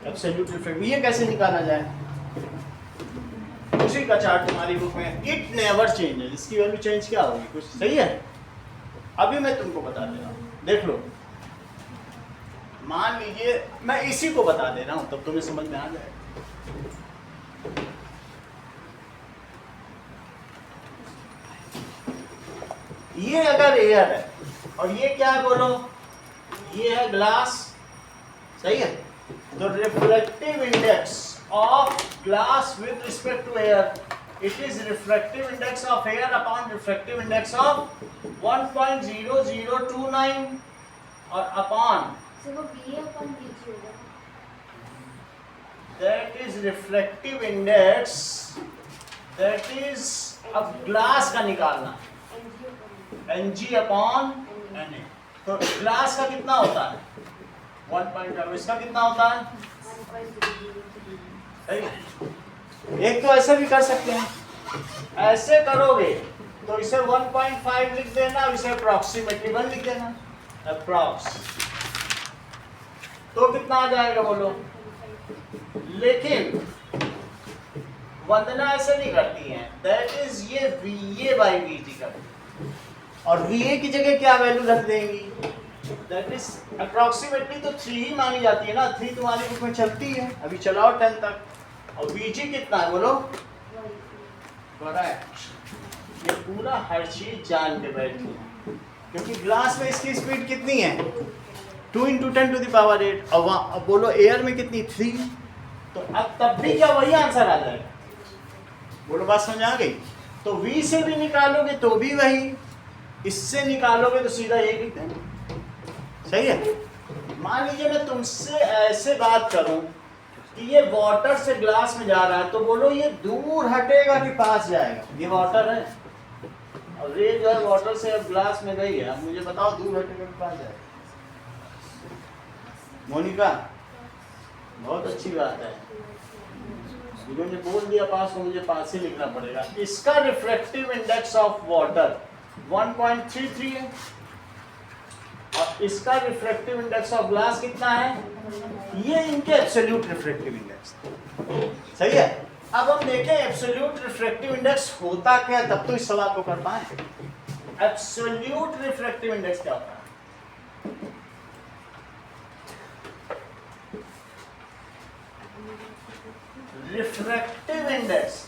absolute refractive। ये कैसे निकाला जाए? उसी का chart तुम्हारी book में, it never changes। इसकी वैल्यू चेंज क्या होगी? कुछ सही है? अभी मैं तुमको बता दे रहा हूँ, देख लो। मान लीजिए मैं इसी को बता दे रहा हूं, तब तुम्हें समझ में आ जाएगा। ये अगर एयर है और ये क्या है बोलो, ये है ग्लास, सही है? तो refractive index of glass with respect to air, it is refractive index of air upon refractive index of 1.0029 और upon that is refractive index, that is अब ग्लास का निकालना Ng अपॉन Na। तो ग्लास का कितना होता है 1.5, इसका कितना होता है? एक तो ऐसे भी कर सकते हैं, ऐसे करोगे तो इसे 1.5 लिख देना, इसे अप्रोक्सीमेटली 1 लिख देना, अप्रॉक्स। तो कितना आ जाएगा बोलो? लेकिन वंदना ऐसे नहीं करती है, दैट इज ये VA by VT करती, और VA की जगह क्या वैल्यू रख देंगी? दैट इज अप्रोक्सीमेटली तो 3 ही मानी जाती है ना, 3 तुम्हारी बुक में चलती है, अभी चलाओ 10 तक। और VG कितना है बोलो? करेक्ट। ये पूरा हर चीज जान के बैठी है, क्योंकि ग्लास में इसकी स्पीड कितनी है? 2 × 10⁸। अब बोलो एयर में कितनी? 3। तो अब तब भी क्या वही आंसर आ जाएगा? बोलो, बात समझ आ गई? तो V से भी निकालोगे तो भी वही, इससे निकालोगे तो सीधा ये लिख देना, सही है? मान लीजिए मैं तुमसे ऐसे बात करूं कि ये वाटर से ग्लास में जा रहा है, तो बोलो ये दूर हटेगा कि पास जाएगा? ये वाटर है और ये जो है वाटर से अब ग्लास में गई है, अब मुझे बताओ दूर हटेगा कि पास जाएगा? मोनिका, बहुत अच्छी बात है, उन्होंने बोल दिया पास, तो मुझे पास ही लिखना पड़ेगा। इसका रिफ्रैक्टिव इंडेक्स ऑफ वाटर 1.33 है और इसका रिफ्रैक्टिव इंडेक्स ऑफ ग्लास कितना है? ये इनके एब्सोल्यूट रिफ्रैक्टिव इंडेक्स, सही है? अब हम देखें एब्सोल्यूट रिफ्रैक्टिव इंडेक्स होता क्या है, तब तो इस सवाल को कर पाए। एब्सोल्यूट रिफ्रैक्टिव इंडेक्स क्या होता है? Refractive index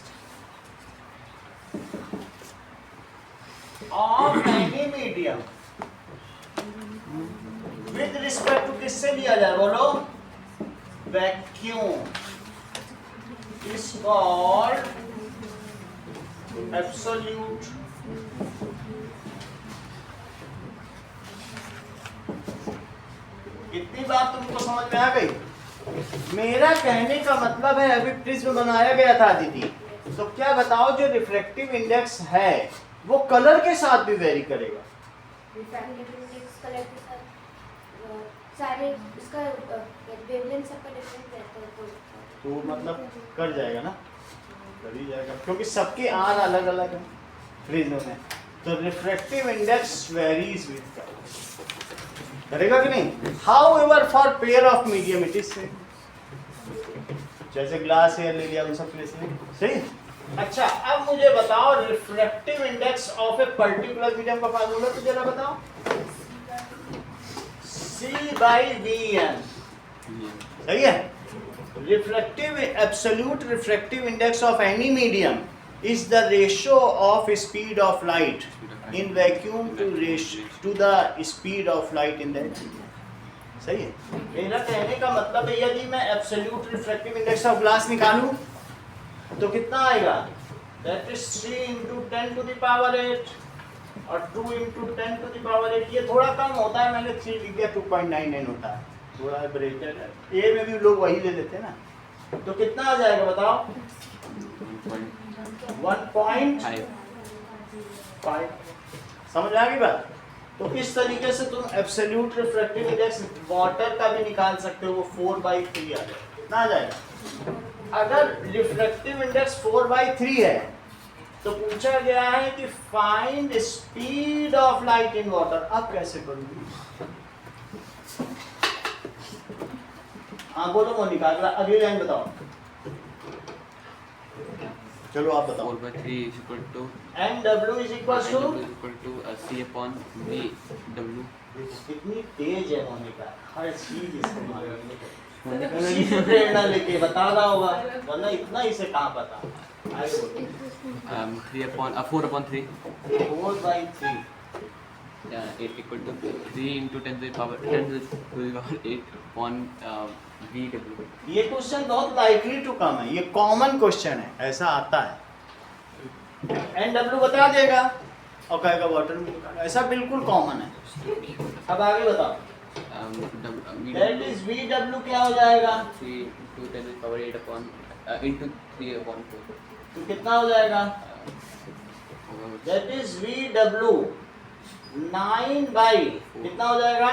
of any medium with respect to किससे लिया जाए, बोलो? वैक्यूम is called absolute इतनी बात तुमको समझ में आ गई? मेरा कहने का मतलब है अभी प्रिज्म बनाया गया था अदिति, तो क्या बताओ जो रिफ्रैक्टिव इंडेक्स है वो कलर के साथ भी वेरी करेगा? रिफ्रैक्टिव इंडेक्स कलर के साथ सारे इसका वेवलेंथ सबका डिफरेंट रहता है, तो मतलब कर जाएगा ना, कर ही जाएगा, क्योंकि सबके आर अलग अलग है प्रिज्म में, तो refractive index varies with colour, करेगा कि नहीं? How ever for pair of medium it is same, जैसे ग्लास एयर ले लिया उन सब के लिए सेम, सही? अच्छा, अब मुझे बताओ refractive index of a particular medium का फार्मूला तो जरा बताओ। C/Vn, सही है? Refractive absolute refractive index of any medium is the ratio of speed of light in vacuum to the speed of light in that medium. सही है? मेरा कहने का मतलब है यदि मैं absolute refractive index of glass निकालूं तो कितना आएगा? That is 3 into 10 to the power 8 और 2 into 10 to the power 8। ये थोड़ा कम होता है, मैंने 3 लिख दिया, 2.99 होता है, थोड़ा ब्रेकेट है, ए में भी लोग वही ले लेते हैं ना, तो कितना आ जाएगा बताओ? 1.5। समझ आ गई बात? तो इस तरीके से तुम एब्सोल्यूट रिफ्रैक्टिव इंडेक्स वाटर का भी निकाल सकते हो, वो 4/3 आ जाएगा। कितना आ जाएगा? अगर रिफ्रैक्टिव इंडेक्स 4/3 है तो पूछा गया है कि find speed of light in water. अब कैसे करूंगी? हाँ बोलो मोनिका, अगली लाइन बताओ। चलो आप बताओ। 4/3 is equal to NW is equal to C/VW। कितनी तेज है मोनिका, हर चीज इसको मालूम है, प्रेरणा लेके बता रहा होगा, वरना इतना इसे कहाँ पता। आगे बोलो। 4/3 4/3 8 equal to 3 into 10 to the power 8 upon VW। ये क्वेश्चन बहुत लाइकली टू कम है, ये कॉमन क्वेश्चन है, ऐसा आता है। NW बता देगा और कहेगा वाटर में, ऐसा बिल्कुल कॉमन है। अब आगे बताओ। That is VW क्या हो जाएगा? 3 into 10 to the power 8 upon into 3/4। तो कितना हो जाएगा? That is VW 9 by कितना हो जाएगा?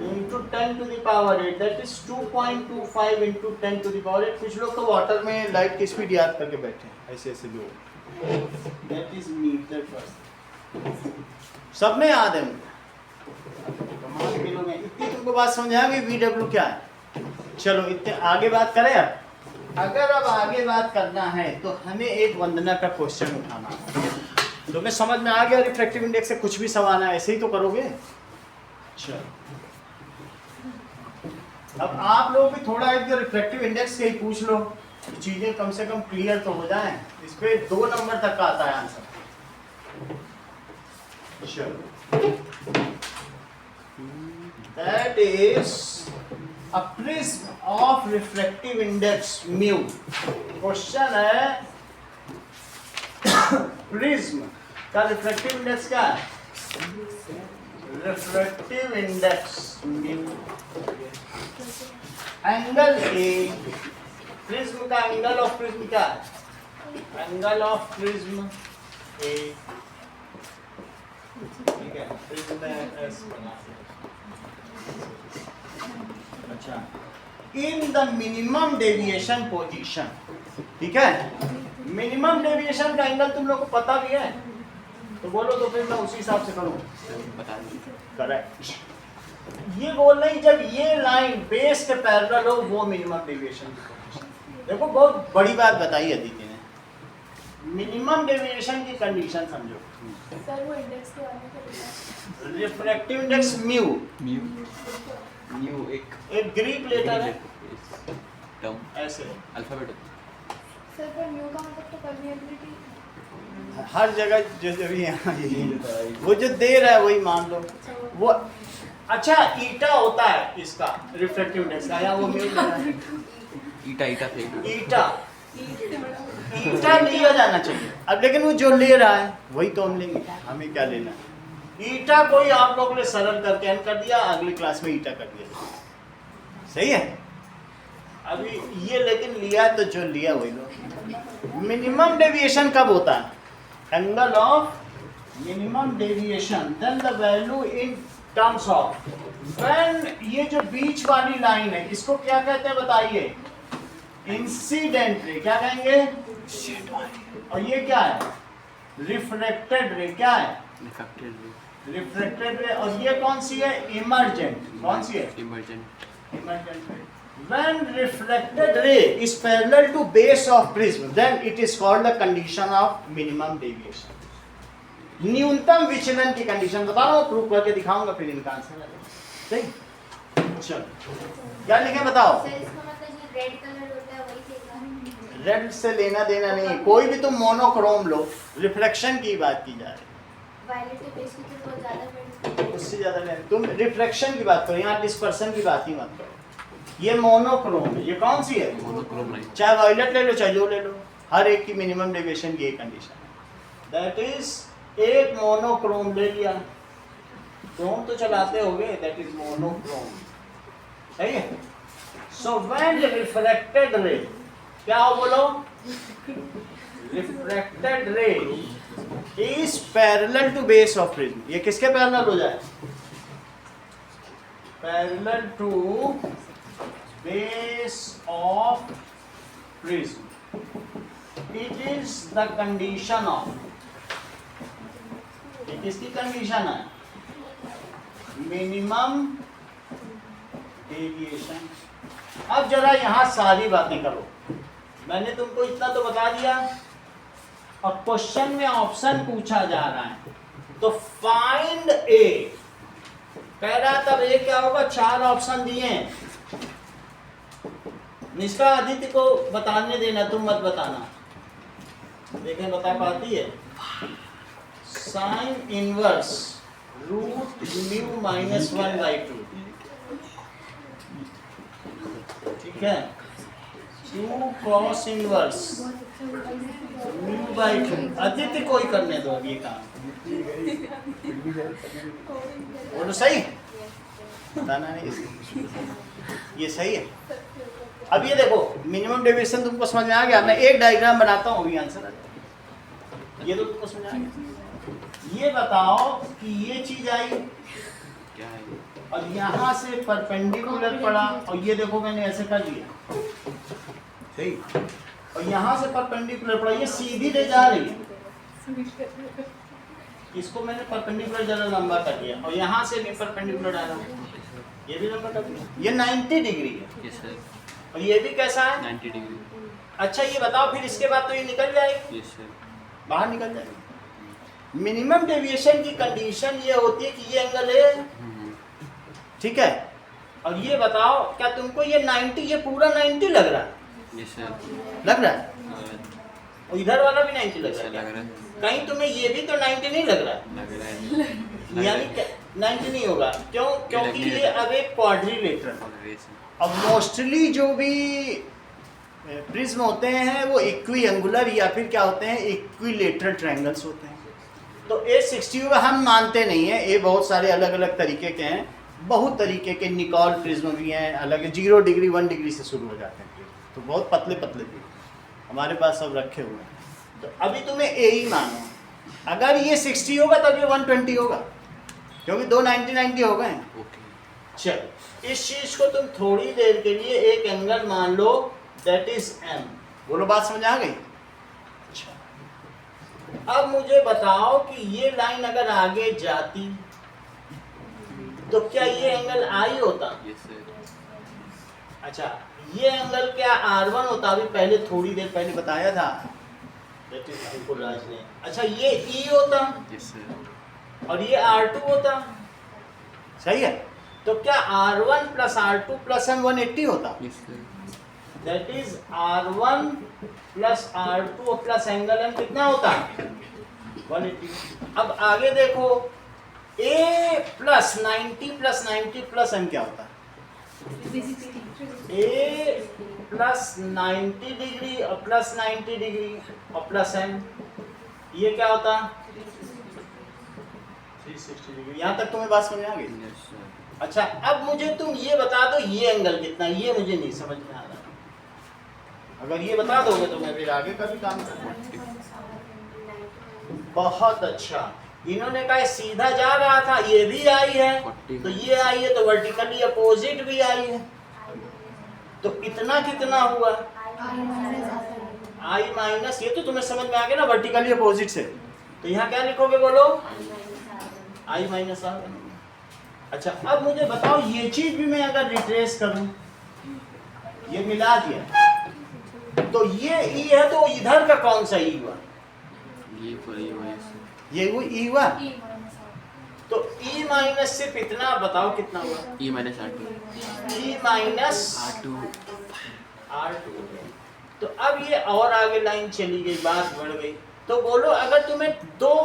into 10 to the power 8, that is 2.25 into 10 to the power 8। कुछ लोग तो वाटर में लाइट की स्पीड याद करके बैठे हैं, ऐसे ऐसे लोग। That is meter per। सब में याद है मुझे, कमाल के लोग हैं। इतनी तुमको बात समझ आ गई VW क्या है? चलो इतने आगे बात करें। अगर अब आगे बात करना है तो हमें एक वंदना का क्वेश्चन उठाना है। तुम्हें समझ में आ गया रिफ्रैक्टिव इंडेक्स से कुछ भी सवाल है, ऐसे ही तो करोगे। चलो अब आप लोग भी थोड़ा एक रिफ्रैक्टिव इंडेक्स से ही पूछ लो, चीजें कम से कम क्लियर तो हो जाएं। इस पे 2 नंबर तक का आता है आंसर। चलो that is a prism of refractive index mu. Question है प्रिज्म का रिफ्रैक्टिव इंडेक्स क्या है? Refractive index mu. Angle A, prism का एंगल ऑफ प्रिज्म क्या है? एंगल ऑफ प्रिज्म ए, ठीक है, प्रिज्म में एस बना। अच्छा, in the minimum deviation position, ठीक है, मिनिमम डेविएशन का एंगल तुम लोग को पता भी है, तो बोलो तो फिर मैं उसी हिसाब से करूँ। बता दीजिए। करेक्ट। ये बोल रही जब ये लाइन बेस के पैरेलल हो वो मिनिमम डेविएशन की पोजीशन। देखो बहुत बड़ी बात बताई अदिति ने। मिनिमम डेविएशन की कंडीशन समझो। सर वो इंडेक्स के बारे में क्या रिफ्रैक्टिव इंडेक्स म्यू न्यू एक ग्रीक लेटर है टर्म ऐसे। अल्फाबेट सर पर म्यू का मतलब तो परमिएबिलिटी हर जगह जो भी यहाँ यही वो जो दे रहा है वही मान लो वो। अच्छा ईटा होता है इसका रिफ्रैक्टिव इंडेक्स का, या वो म्यू दे रहा है? ईटा थे ईटा लिया जाना चाहिए। अब लेकिन वो जो ले रहा है वही तो हम लेंगे, हमें क्या लेना है। ईटा कोई आप लोगों ने सरल करके एन कर दिया, अगली क्लास में ईटा कर दिया, सही है। अभी ये लेकिन लिया तो जो लिया वही लो। मिनिमम डेविएशन कब होता है? Angle of minimum deviation then the value in terms of when, ये जो बीच वाली लाइन है इसको क्या कहते हैं बताइए? Incident ray. क्या कहेंगे? और ये क्या है? रिफ्रैक्टेड रे। क्या है? रिफ्रैक्टेड रे। और ये कौन सी है? इमर्जेंट। कौन सी है? इमर्जेंट रे। When refracted ray is parallel to base of prism, then it is called the condition of minimum deviation. न्यूनतम विचलन की कंडीशन बता रहा हूँ, प्रूव करके दिखाऊंगा फिर इनका आंसर। सही, चलो क्या लिखे बताओ। सर इसका मतलब ये रेड कलर होता है वही देगा। रेड से लेना देना नहीं, कोई भी तुम मोनोक्रोम लो, रिफ्लेक्शन की बात की जा रही है। वायलेट के बेस की तो बहुत ज्यादा रेड, उससे ज्यादा नहीं, तुम रिफ्लेक्शन की बात करो, यहाँ डिस्पर्सन की बात ही मत करो। ये मोनोक्रोम है। ये कौन सी है? Monochrome line. चाहे वायलेट ले लो चाहे जो ले लो, हर एक की मिनिमम डेविएशन की एक कंडीशन है। दैट इज एक मोनोक्रोम ले लिया, क्रोम तो चलाते होगे, दैट इज मोनोक्रोम, सही है। सो व्हेन रिफ्रैक्टेड रे, क्या हो बोलो? Refracted ray is parallel to base of prism. ये किसके पैरेलल हो जाए? Parallel to base of prism. It is the condition of, ये किसकी कंडीशन है? Minimum deviation. अब जरा यहां सारी बातें करो, मैंने तुमको इतना तो बता दिया, और क्वेश्चन में ऑप्शन पूछा जा रहा है तो फाइंड ए कह रहा, तब ए क्या होगा? 4 ऑप्शन दिए हैं। निष्ठा आदित्य को बताने देना, तुम मत बताना, देखें बता पाती है। Sine inverse root mu minus 1/2, ठीक है। 2 कॉस इनवर्स म्यू/2। आदित्य को ही करने दो अब ये काम, बोलो सही, बताना नहीं, ये सही है। अब ये देखो मिनिमम डेविएशन तुमको समझ में आ गया। मैं एक डायग्राम बनाता हूँ, अभी आंसर आ जाएगा। ये तो तुमको समझ आ गया। ये बताओ कि ये चीज आई क्या है? और यहाँ से परपेंडिकुलर पड़ा, और ये देखो मैंने ऐसे कर दिया, सही, और यहाँ से परपेंडिकुलर पड़ा, ये सीधी ले जा रही है, इसको मैंने परपेंडिकुलर जरा लंबा कर दिया, और यहाँ से भी परपेंडिकुलर डाला, ये भी लंबा कर दिया। ये 90 डिग्री है। Yes sir. और ये भी कैसा है? 90 डिग्री। अच्छा ये बताओ फिर इसके बाद तो ये निकल जाएगी, यस सर। बाहर निकल जाएगी। मिनिमम डेविएशन की कंडीशन ये होती है कि ये एंगल है, ठीक है। और ये बताओ क्या तुमको ये 90, ये पूरा 90 लग रहा है? Yes sir. लग रहा है? और इधर वाला भी 90 लग रहा है? लग रहा है। कहीं तुम्हें ये भी तो 90 नहीं लग रहा है? लग रहा है। यानी 90 नहीं होगा, क्यों? क्योंकि ये अब एक क्वाड्रिलेटरल। अब मोस्टली जो भी प्रिज्म होते हैं वो इक्वी एंगुलर या फिर क्या होते हैं, इक्विलेटरल ट्रायंगल्स होते हैं। तो A60 का हम मानते नहीं हैं, ये बहुत सारे अलग अलग तरीके के हैं, बहुत तरीके के निकॉल प्रिज्म भी हैं अलग, 0 डिग्री 1 डिग्री से शुरू हो जाते हैं प्रिज्म, तो बहुत पतले पतले भी हमारे पास सब रखे हुए हैं। तो अभी तुम्हें ए ही मानो, अगर ये 60 होगा तब ये 120 होगा, क्योंकि दो 90 हो गए। चलो इस चीज को तुम थोड़ी देर के लिए एक एंगल मान लो, दैट इज M। बोलो बात समझ आ गई? अच्छा अब मुझे बताओ कि ये लाइन अगर आगे जाती तो क्या ये एंगल I होता? Yes sir. अच्छा ये एंगल क्या R1 होता, अभी पहले थोड़ी देर पहले बताया था राज ने। अच्छा ये E होता यस सर। और ये R2 होता, सही है। तो क्या R1 plus R2 plus M 180 होता? Yes sir. That is R1 plus R2 plus angle M कितना होता? 180। अब आगे देखो, A प्लस 90 प्लस M क्या होता? A प्लस 90 डिग्री और प्लस 90 डिग्री और प्लस M, ये क्या होता? 360 डिग्री। यहाँ तक तुम्हें बात समझ में आ गई? Yes sir. अच्छा अब मुझे तुम ये बता दो ये एंगल कितना, ये मुझे नहीं समझ में आ रहा। अगर ये बता दोगे तो मैं फिर आगे का भी काम करूँगा। बहुत अच्छा, इन्होंने कहा सीधा जा रहा था, ये भी आई है, तो ये आई है, तो वर्टिकली अपोजिट भी आई है, तो इतना कितना हुआ? आई माइनस, ये तो तुम्हें समझ में आ गया ना, वर्टिकली अपोजिट से। तो यहाँ क्या लिखोगे बोलो? आई माइनस आर। अच्छा अब मुझे बताओ ये चीज भी मैं अगर रिट्रेस करूं, ये मिला दिया, तो ये ई है, तो इधर का कौन सा ई हुआ? ये पर ये हुआ यस। ये वो ई हुआ। तो ई माइनस सिर्फ इतना बताओ कितना हुआ? E minus R2। E minus R2। R2। तो अब ये और आगे लाइन चली गई, बात बढ़ गई। तो बोलो अगर तुम्हें दो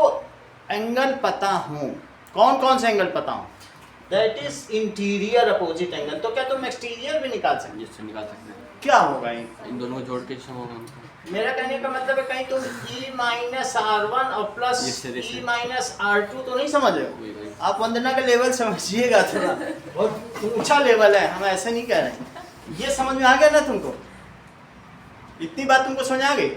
एंगल पता हो, कौन कौन से एंगल पता हो? That is interior opposite angle, तो क्या तुम एक्सटीरियर भी निकाल सकते? यस सर, निकाल सकते हैं। क्या होगा इन दोनों को जोड़ के सम होगा उनका। मेरा कहने का मतलब है कहीं तुम E माइनस R1 और plus Yes, sir, yes, sir. E minus R2 तो नहीं समझ रहे हो? वही। आप वंदना का लेवल समझिएगा थोड़ा, बहुत ऊंचा लेवल है, हम ऐसे नहीं कह रहे। ये समझ में आ गया ना तुमको? इतनी बात तुमको समझ आ गई?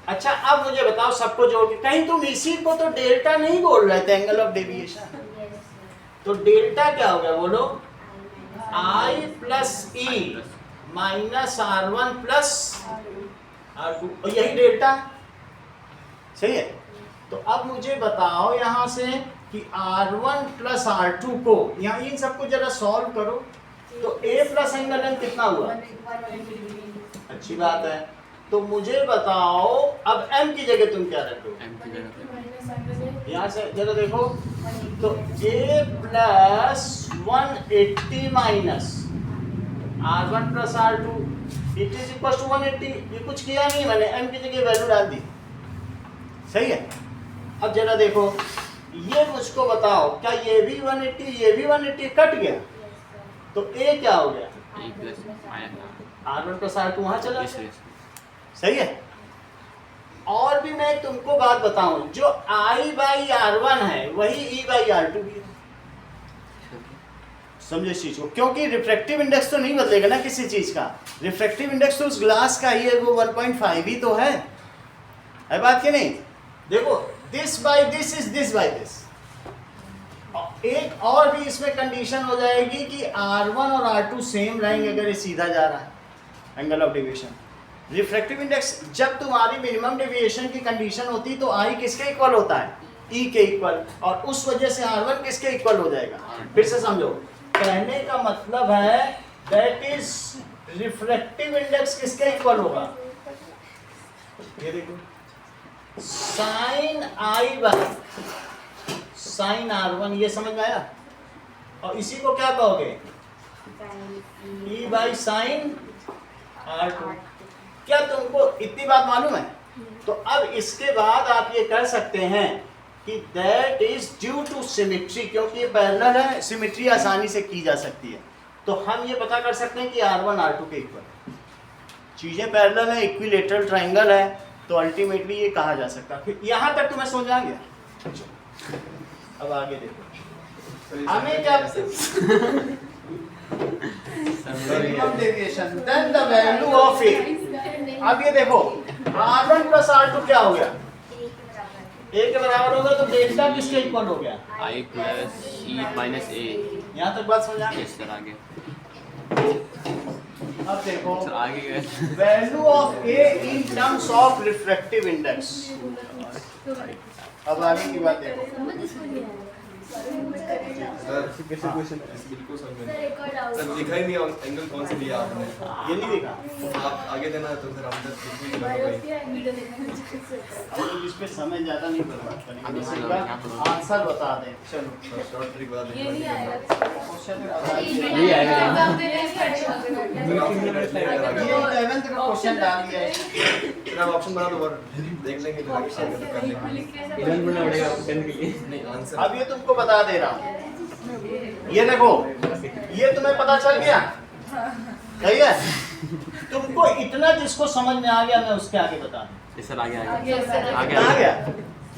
अच्छा अब मुझे बताओ सबको जोड़ के, कहीं तुम इसी को तो डेल्टा नहीं बोल रहे थे, एंगल ऑफ डेविएशन, तो डेल्टा क्या हो गया बोलो? I plus E minus R1 plus R2, और यही डेल्टा, सही है। तो अब मुझे बताओ यहाँ से कि R1 प्लस R2 को, यहाँ इन सबको जरा सॉल्व करो, तो A प्लस एंगल M कितना हुआ? अच्छी बात है। तो मुझे बताओ अब M की जगह तुम क्या रखो? M की जगह यहाँ से जरा देखो, तो A plus 180 minus R1 plus R2 it is equal to 180। ये कुछ किया नहीं मैंने, M की जगह वैल्यू डाल दी, सही है। अब जरा देखो, ये मुझको बताओ क्या ये भी 180 ये भी 180 कट गया, तो A क्या हो गया? A plus R1 plus R2 वहाँ चला, यस यस। सही है। और भी मैं तुमको बात बताऊं, जो I बाई R1 है वही E बाई R2 भी है, समझो इस चीज को, क्योंकि रिफ्रैक्टिव इंडेक्स तो नहीं बदलेगा ना किसी चीज का। रिफ्रैक्टिव इंडेक्स तो उस ग्लास का ही है, वो 1.5 ही तो है बात कि नहीं? देखो this by this is this by this. एक और भी इसमें कंडीशन हो जाएगी कि R1 और R2 सेम रहेंगे अगर ये सीधा जा रहा है, angle of deviation. Refractive index जब तुम्हारी मिनिमम डेविएशन की कंडीशन होती है तो I किसके इक्वल होता है? E के इक्वल, और उस वजह से R1 किसके इक्वल हो जाएगा? फिर से समझो, कहने का मतलब है दैट इज रिफ्रैक्टिव इंडेक्स किसके इक्वल होगा? ये देखो sign I by sine R1, ये समझ में आया? और इसी को क्या कहोगे? E by sine R2। क्या तुमको इतनी बात मालूम है? तो अब इसके बाद आप ये कह सकते हैं कि that is due to symmetry, क्योंकि ये पैरेलल है, सिमेट्री आसानी से की जा सकती है। तो हम ये पता कर सकते हैं कि R1 R2 के इक्वल, चीजें पैरेलल है, इक्विलेटरल ट्रायंगल है, तो अल्टीमेटली ये कहा जा सकता है। यहाँ तक तुम्हें समझ आ गया? अब आगे देखो, हमें क्या minimum deviation then the value of A. अब ये देखो R1 प्लस R2 क्या हो गया? A के बराबर होगा, तो डेल्टा किसके इक्वल हो गया? I plus E minus A। यहाँ तक बात समझ आ गई? यस सर, आगे अब देखो सर आगे गए। Value of A in terms of refractive index. अब आगे की बात देखो, बिल्कुल समझ में नहीं। सर लिखा ही नहीं एंगल कौन से लिया आपने, ये नहीं देखा आप आगे देना तो सर हम तक बिल्कुल नहीं लगा भाई। हम लोग इस पे समय ज्यादा नहीं बर्बाद करेंगे, सीधा आंसर बता दें। चलो शॉर्ट ट्रिक बता ये नहीं दीजिए। आएगा। क्वेश्चन नहीं आएगा। ये 11th का क्वेश्चन डाल दिया है। फिर आप ऑप्शन बना दो और देख लेंगे जो आगे आगे तो कर लेंगे। नहीं आंसर अब ये तुमको बता दे रहा हूँ, ये देखो, ये तुम्हें पता चल गया, सही है। तुमको इतना जिसको समझ में आ गया मैं उसके आगे बता दूं। ये सर आगे आगे आ गया?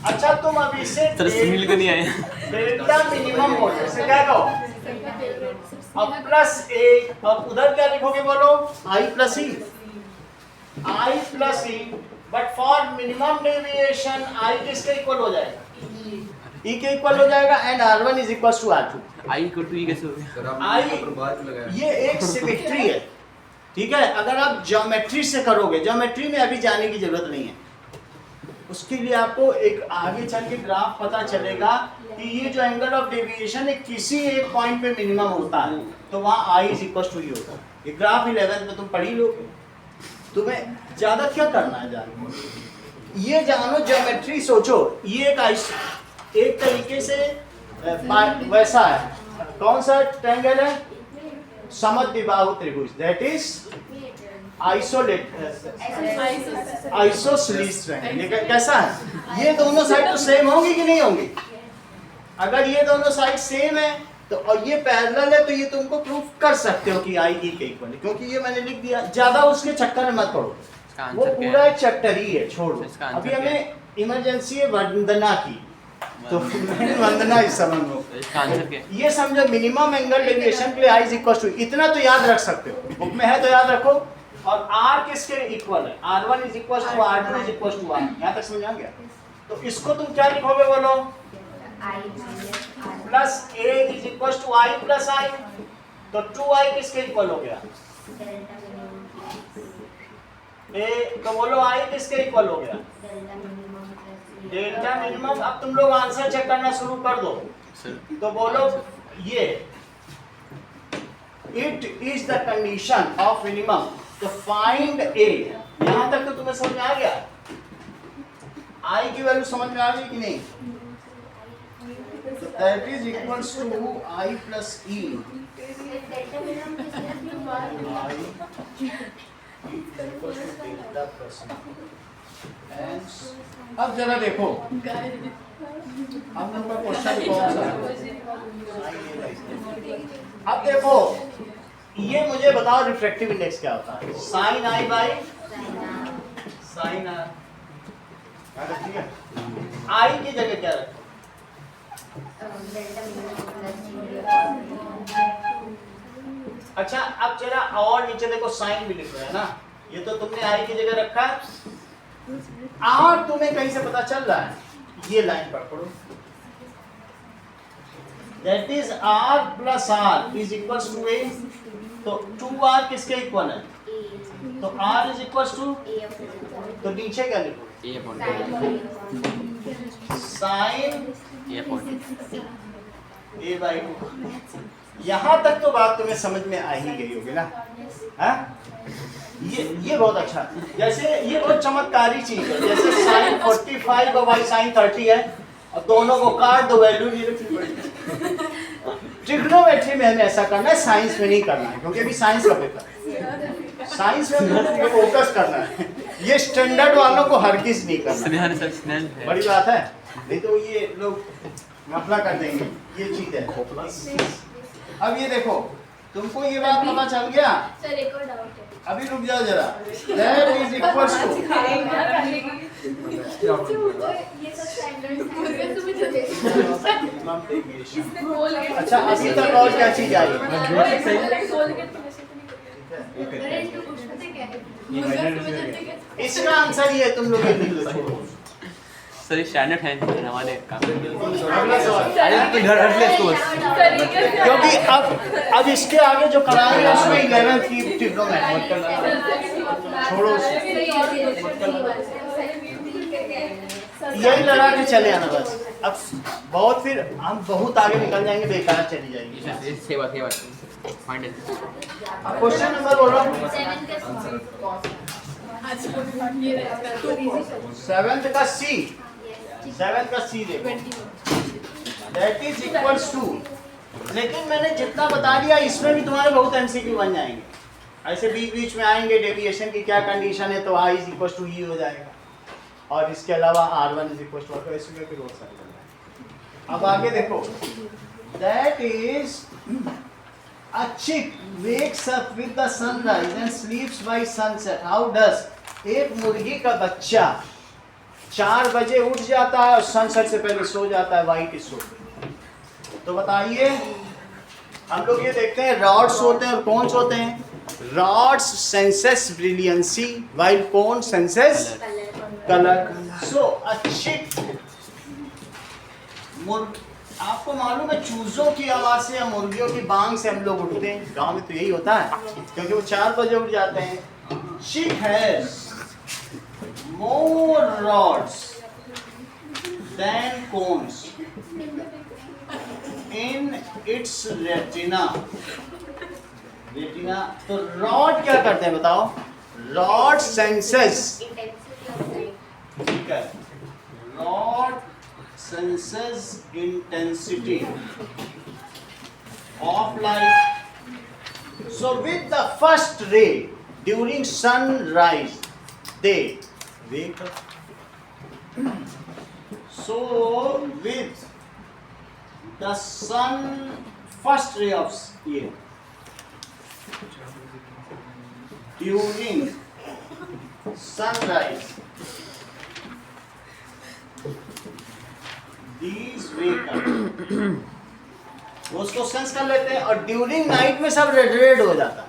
अच्छा तुम अब इसे सर सुनील को नहीं आए। डेल्टा मिनिमम बोलो, इसे क्या कहो? अब प्लस ए, अब उधर क्या लिखोगे बोलो? I plus e, i plus e, but for minimum deviation i किसके इक्वल हो जाएगा? ई के इक्वल हो जाएगा and R1 is equal to R2। I को टू ई कैसे हो गया? सर आप आई ऊपर बाहर क्यों लगाया? ये एक सिमेट्री है, ठीक है। अगर आप ज्योमेट्री से करोगे, ज्योमेट्री में अभी जाने की जरूरत नहीं है, उसके लिए आपको एक आगे चल के ग्राफ पता चलेगा कि ये जो एंगल ऑफ डेविएशन है किसी एक पॉइंट पे मिनिमम होता है, तो वहाँ आई इज इक्वल टू ई होता है। ये ग्राफ 11th में तुम पढ़ ही लोगे, तुम्हें ज्यादा क्या करना है जानो, ये जानो ज्योमेट्री सोचो। ये एक तरीके से वैसा है, कौन सा ट्रायंगल है? समद्विबाहु त्रिभुज, दैट इज आइसोसेलेस ट्रायंगल। ये कैसा है? ये दोनों साइड तो सेम होंगी कि नहीं होंगी? अगर ये दोनों साइड सेम है तो, और ये पैरेलल है, तो ये तुमको प्रूफ कर सकते हो कि आई ई के इक्वल है, क्योंकि ये मैंने लिख दिया। ज्यादा उसके चक्कर में मत पड़ो, इसका वो आंसर क्या पूरा है? एक चैप्टर ही है, छोड़ो। इसका आंसर अभी क्या हमें इमरजेंसी है वंदना की, तो वंदना इस समझ लो। इसका आंसर क्या है? ये समझो मिनिमम एंगल डेविएशन के लिए आई इज इक्वल टू, इतना तो याद रख सकते हो, बुक में है तो याद रखो। और R किसके इक्वल है? R1 is equal to R2 is equal to R। यहाँ तक समझ आ गया? तो इसको तुम क्या लिखोगे बोलो? Plus A is equal to I plus I, तो 2I किसके इक्वल हो गया? A, तो बोलो I किसके इक्वल हो गया? Delta minimum. अब तुम लोग आंसर चेक करना शुरू कर दो, सर तो बोलो ये it is the condition of minimum, तो फाइंड ए। यहां तक तो तुम्हें समझ में आ गया? आई की वैल्यू समझ में आ गई कि नहीं? That is equals to i plus e. अब जरा देखो, हम लोग का क्वेश्चन कौन सा है? अब देखो, ये मुझे बताओ रिफ्रैक्टिव इंडेक्स क्या होता है? Sine I by sine R. ठीक है, आई की जगह क्या रखो? अच्छा अब जरा और नीचे देखो, साइन भी लिख रहा है ना, ये तो तुमने आई की जगह रखा है। आर तुम्हें कहीं से पता चल रहा है? ये लाइन पढ़ो, that is r plus r is equal to A. तो 2r किसके इक्वल है? तो r इज इक्वल टू, तो नीचे क्या लिखो? A upon sine A upon a by 2। यहाँ तक तो बात तुम्हें समझ में आ ही गई होगी ना? हाँ? ये बहुत अच्छा, जैसे ये बहुत चमत्कारी चीज है। जैसे साइन 45 और बाई साइन 30 है, और दोनों को काट दो, वैल्यू नहीं रखनी पड़ेगी। ट्रिग्नोमेट्री में हमें ऐसा करना है, साइंस में नहीं करना है, क्योंकि अभी साइंस का पेपर है। साइंस में हमको फोकस करना है, ये स्टैंडर्ड वालों को हर किस नहीं करना। स्नेहन सर स्नेहन है। बड़ी बात है, नहीं तो ये लोग घपला कर देंगे, ये चीज है। अब ये देखो, तुमको ये बात पता चल गया? सर एक और डाउट है। अभी रुक जाओ जरा। दैट इज इक्वल टू, ये सब स्टैंडर्ड अच्छा अभी तक और क्या चीज आई? इसका आंसर ये है, तुम लोग ये लिख लो, छोड़ो। सर ये स्टैंडर्ड है हमारे काम। अगला सवाल, अरे तो घर हट ले इसको बस। क्योंकि अब इसके आगे जो कराएंगे उसमें 11th की ट्रिग्नोमेट्री छोड़ो। यही लड़ा के चले आना बस। अब बहुत फिर हम बहुत आगे निकल जाएंगे, बेकार चली जाएगी। सही बात फाइनल। अब क्वेश्चन नंबर बोलो। 7th का सी, 7th का सी देखो, दैट इज इक्वल्स टू, लेकिन मैंने जितना बता दिया इसमें भी तुम्हारे बहुत एमसीक्यू बन जाएंगे। ऐसे बीच बीच में आएंगे, डेविएशन की क्या कंडीशन है, तो I इज इक्वल टू ई हो जाएगा, और इसके अलावा R1 इज इक्वल टू, ऐसे करके बहुत सारे बन जाएंगे। अब आगे देखो, that is a chick wakes up with the sunrise and sleeps by sunset. How does? एक मुर्गी का बच्चा 4 बजे उठ जाता है और सनसेट से पहले सो जाता है, वाइट इज सो। तो बताइए, हम लोग ये देखते हैं रॉड्स होते हैं और कौन होते हैं? रॉड्स सेंसेस ब्रिलियंसी वाइल कौन सेंसेस कलर। सो अच्छी आपको मालूम है चूजों की आवाज से या मुर्गियों की बांग से हम लोग उठते हैं, गांव में तो यही होता है क्योंकि वो 4 बजे उठ जाते हैं। She has more rods than cones in its retina. Retina तो रॉड क्या करते हैं बताओ? रॉड सेंसेस, ठीक है, rod senses intensity of light. So with the first ray during sunrise they wake up. So with the sun first ray of year during sunrise these wake up, वो उसको sense कर लेते हैं और during night में सब red red हो जाता है।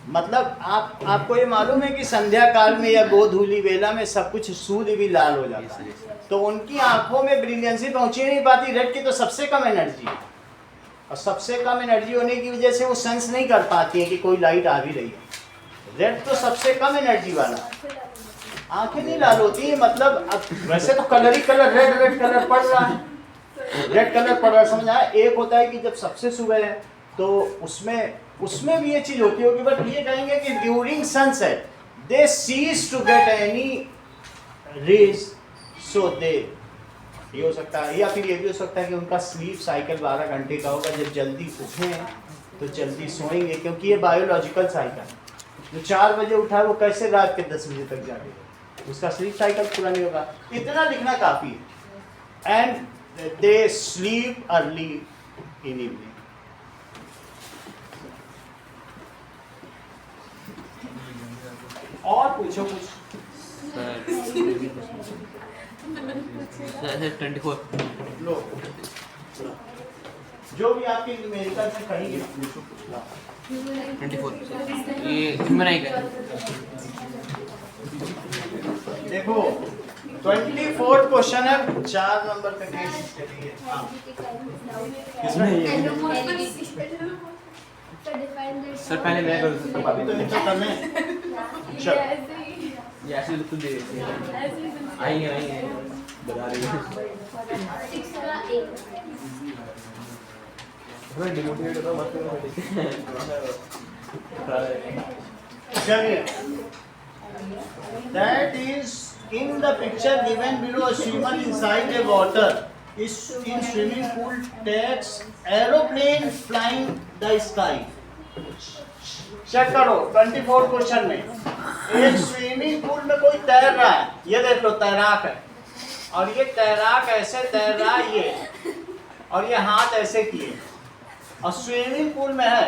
मतलब आपको ये मालूम है कि संध्या काल में या गोधूली वेला में सब कुछ सूर्य भी लाल हो जाता है, तो उनकी आंखों में ब्रिलियंसी पहुंच ही नहीं पाती। रेड की तो सबसे कम एनर्जी है, और सबसे कम एनर्जी होने की वजह से वो सेंस नहीं कर पाती है कि कोई लाइट आ भी रही है। रेड तो सबसे कम एनर्जी वाला, आंखें नहीं लाल होती है। मतलब अब वैसे तो कलर ही कलर, रेड रेड कलर पड़ रहा है, रेड कलर पड़ रहा है, समझ आया? एक होता है कि जब सबसे सुबह है तो उसमें भी ये चीज होती होगी, बट ये कहेंगे कि during sunset they cease to get any rays, so they, ये हो सकता है। या फिर ये भी हो सकता है कि उनका स्लीप साइकिल 12 घंटे का होगा, जब जल्दी उठें तो जल्दी सोएंगे, क्योंकि ये बायोलॉजिकल साइकिल है। जो 4 बजे उठा है वो कैसे रात के 10 बजे तक जागेगा, उसका स्लीप साइकिल पूरा नहीं होगा। इतना लिखना काफी है। And they sleep early in evening. और पूछो कुछ। सर 24 लो, जो भी आपके न्यूमेरिकल से कहीं पूछो, 24 ये ह्यूमन का देखो 24 क्वेश्चन है, 4 नंबर पे केस चलिए। सर पहले मैं कर दूं, अभी तो नहीं करने। चल ये ऐसे तो दे आएंगे बता रही है। थोड़ा डिमोटिवेट होता मत चलिए, that is in the picture given below, a swimmer inside a water is in swimming pool takes aeroplane flying the sky. Check करो 24 क्वेश्चन में एक स्विमिंग पूल में कोई तैर रहा है, ये देख लो तैराक है, और ये तैराक ऐसे तैर रहा है ये, और ये हाथ ऐसे किए, और स्विमिंग पूल में है,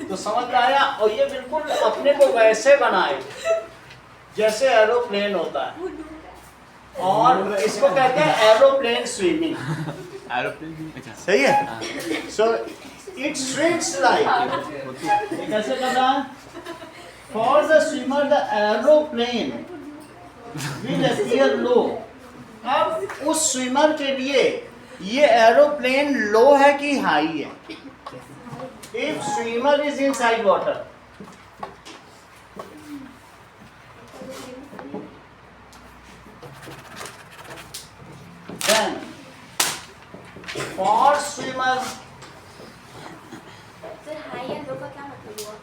तो समझ आया? और ये बिल्कुल अपने को वैसे बनाए जैसे एरोप्लेन होता है, और इसको कहते हैं एरोप्लेन स्विमिंग। एरोप्लेन सही है? सो इट स्विम्स लाइक, कैसे कर रहा है? For the swimmer the aeroplane will appear low. अब उस स्विमर के लिए ये एरोप्लेन लो है कि हाई है? If swimmer is inside water, swimmer? Sir high and low का क्या मतलब हुआ?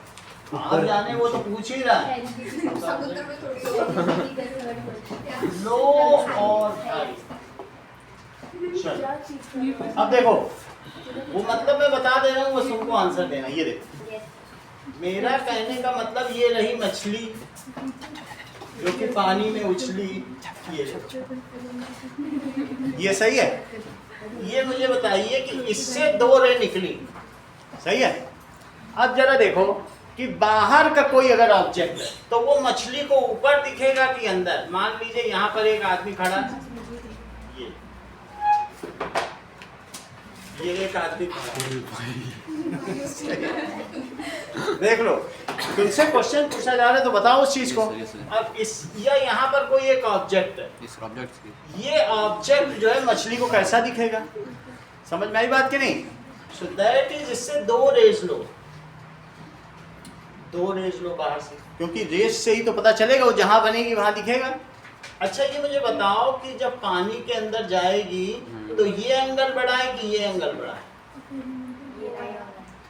आप जाने, वो तो पूछ ही रहा है। समुद्र में थोड़ी लो और हाई। चलो अब देखो, वो मतलब मैं बता दे रहा हूँ, बस तुमको आंसर देना। ये देखो, यस मेरा कहने का मतलब ये रही मछली जो कि पानी में उछली, ये सही है। ये मुझे बताइए कि इससे 2 रे निकली, सही है। अब जरा देखो कि बाहर का कोई अगर ऑब्जेक्ट है तो वो मछली को ऊपर दिखेगा कि अंदर। मान लीजिए यहाँ पर एक आदमी खड़ा है, ये एक आदमी खड़ा है। देख लो, तुमसे क्वेश्चन पूछा जा रहा है तो बताओ उस चीज को। अब इस या यहाँ पर कोई एक ऑब्जेक्ट है, इस ऑब्जेक्ट की ये ऑब्जेक्ट जो है मछली को कैसा दिखेगा? समझ में आई बात कि नहीं? सो दैट इज, इससे 2 रेज लो, 2 रेज लो बाहर से, क्योंकि रेज से ही तो पता चलेगा, वो जहां बनेगी वहां दिखेगा। अच्छा ये मुझे बताओ कि जब पानी के अंदर जाएगी तो ये एंगल बड़ा है कि ये एंगल बड़ा है?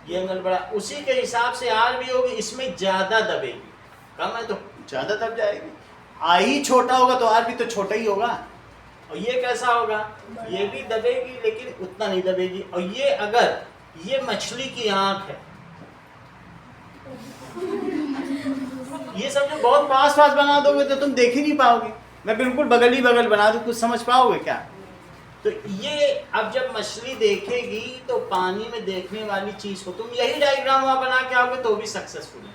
ये एंगल बड़ा, उसी के हिसाब से आर भी होगी, इसमें ज्यादा दबेगी। कम है तो ज्यादा दब जाएगी। आई छोटा होगा तो आर भी तो छोटा ही होगा। और ये कैसा होगा? ये भी दबेगी लेकिन उतना नहीं दबेगी। और ये अगर ये मछली की आंख है, ये सब जो बहुत पास पास बना दोगे तो तुम देख ही नहीं पाओगे। मैं बिल्कुल बगल ही बगल बना दूं, कुछ समझ पाओगे क्या? तो ये अब जब मछली देखेगी तो पानी में देखने वाली चीज को तुम यही डायग्राम वहां बना के आओगे तो भी सक्सेसफुल है।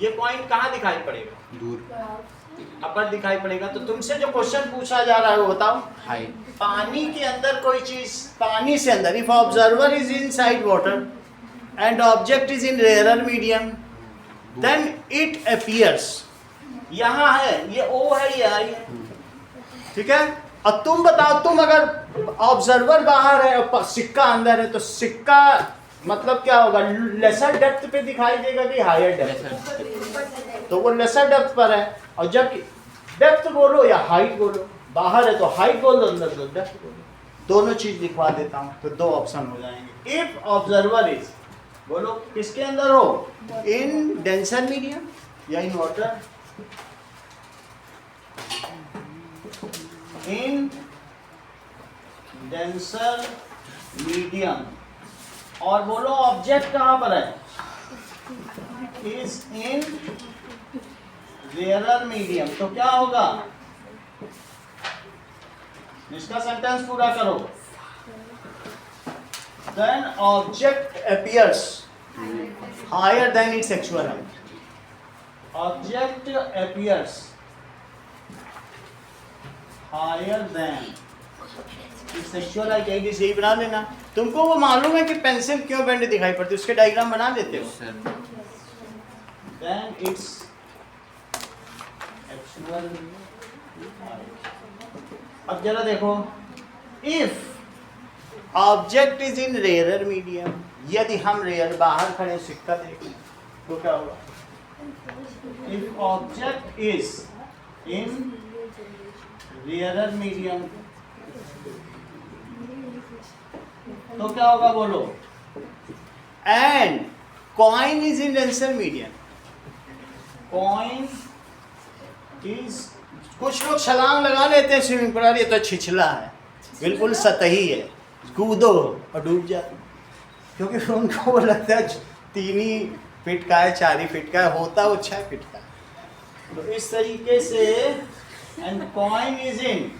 ये पॉइंट कहाँ दिखाई पड़ेगा? दूर अपर दिखाई पड़ेगा। तो तुमसे जो क्वेश्चन पूछा जा रहा है वो बताओ। हाई पानी के अंदर कोई चीज, पानी से अंदर, if observer is inside water and object is in rarer medium then it appears. यहाँ है, ये ओ है, ये आई है, ठीक है। अब तुम बताओ, तुम अगर ऑब्जर्वर बाहर है और सिक्का अंदर है तो सिक्का मतलब क्या होगा? लेसर डेप्थ पे दिखाई देगा कि हायर डेप्थ? तो वो लेसर डेप्थ पर है। और जब डेप्थ बोलो या हाइट बोलो, बाहर है तो हाइट बोलो, अंदर तो डेप्थ बोलो, दोनों चीज लिखवा देता हूँ तो 2 ऑप्शन हो जाएंगे। इफ ऑब्जर्वर इज, बोलो किसके अंदर हो? इन डेंसर मीडियम या in water? In denser medium. और बोलो ऑब्जेक्ट कहां पर है? Is in rarer medium. तो क्या होगा? इसका सेंटेंस पूरा करो। Then object appears higher than its actual height. Object appears higher than its actual height. यही बना लेना। तुमको वो मालूम है कि पेंसिल क्यों बेंड दिखाई पड़ती है, उसके डायग्राम बना लेते हो। Sir than its actual. अब जरा देखो, if object is in rarer medium, यदि हम रेयर बाहर खड़े सिक्का देखें तो क्या होगा? If object is in rarer medium तो क्या होगा बोलो? And coin is in denser medium. Coin is, कुछ लोग छलांग लगा लेते हैं स्विमिंग पूल, ये तो छिछला है, बिल्कुल सतही है, कूदो और डूब जाते, क्योंकि उनको वो लगता है 3 फीट का है, 4 फीट का है, होता वो 6 फीट का है। तो इस तरीके से, and coin is in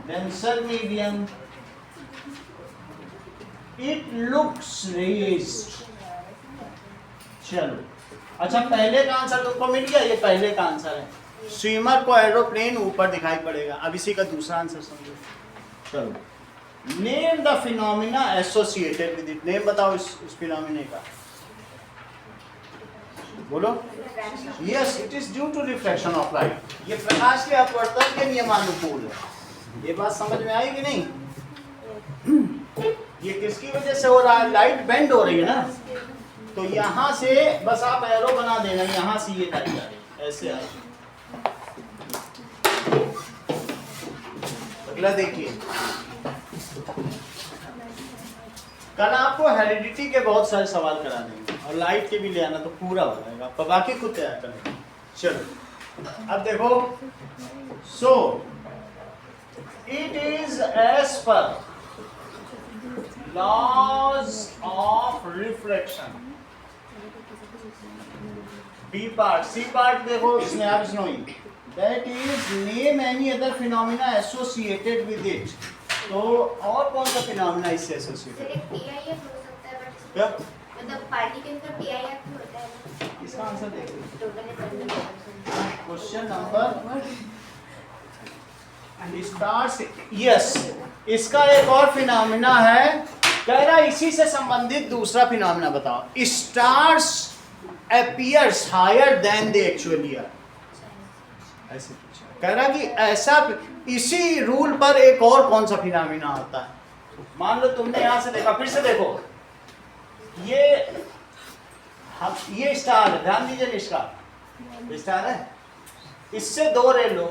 denser medium, it looks raised. चलो अच्छा, पहले का आंसर तुमको मिल गया, ये पहले का आंसर है। स्विमर को एरोप्लेन ऊपर दिखाई पड़ेगा। अब इसी का दूसरा आंसर समझो। चलो, name the phenomena associated with it. Name बताओ इस फिनोमिना का, बोलो। Yes, it is due to reflection of light. ये प्रकाश के अपवर्तन के नियमानुकूल है। ये बात समझ में आई कि नहीं? ये किसकी वजह से हो रहा है? लाइट बेंड हो रही है ना, तो यहाँ से बस आप एरो बना देना, यहाँ से ये लाइट आ रही, ऐसे आ रही। अगला देखिए, कल आपको हेरिडिटी के बहुत सारे सवाल करा देंगे और लाइट के भी ले आना तो पूरा हो जाएगा, आपका बाकी खुद तैयार करेंगे। चलो अब देखो, so it is as per laws of reflection. B part, C part देखो, इसमें आप सुनो, that is name any other phenomena associated with it. तो और कौन सा फिनोमिना इससे सर एसोसिएटेड? एक पीआईएफ हो सकता है, बट क्या? मतलब पार्टी के अंदर पीआईएफ भी होता है। इसका आंसर देखो, total question number stars. Yes, इसका एक और फिनोमिना है, कह रहा इसी से संबंधित दूसरा फिनोमिना बताओ। Stars appears higher than they actually are. ऐसे पूछा, कह रहा कि ऐसा इसी रूल पर एक और कौन सा फिनोमिना होता है। मान लो तुमने यहां से देखा, फिर से देखो, ये स्टार है, ध्यान दीजिए, इसका स्टार है, इससे दो रे लो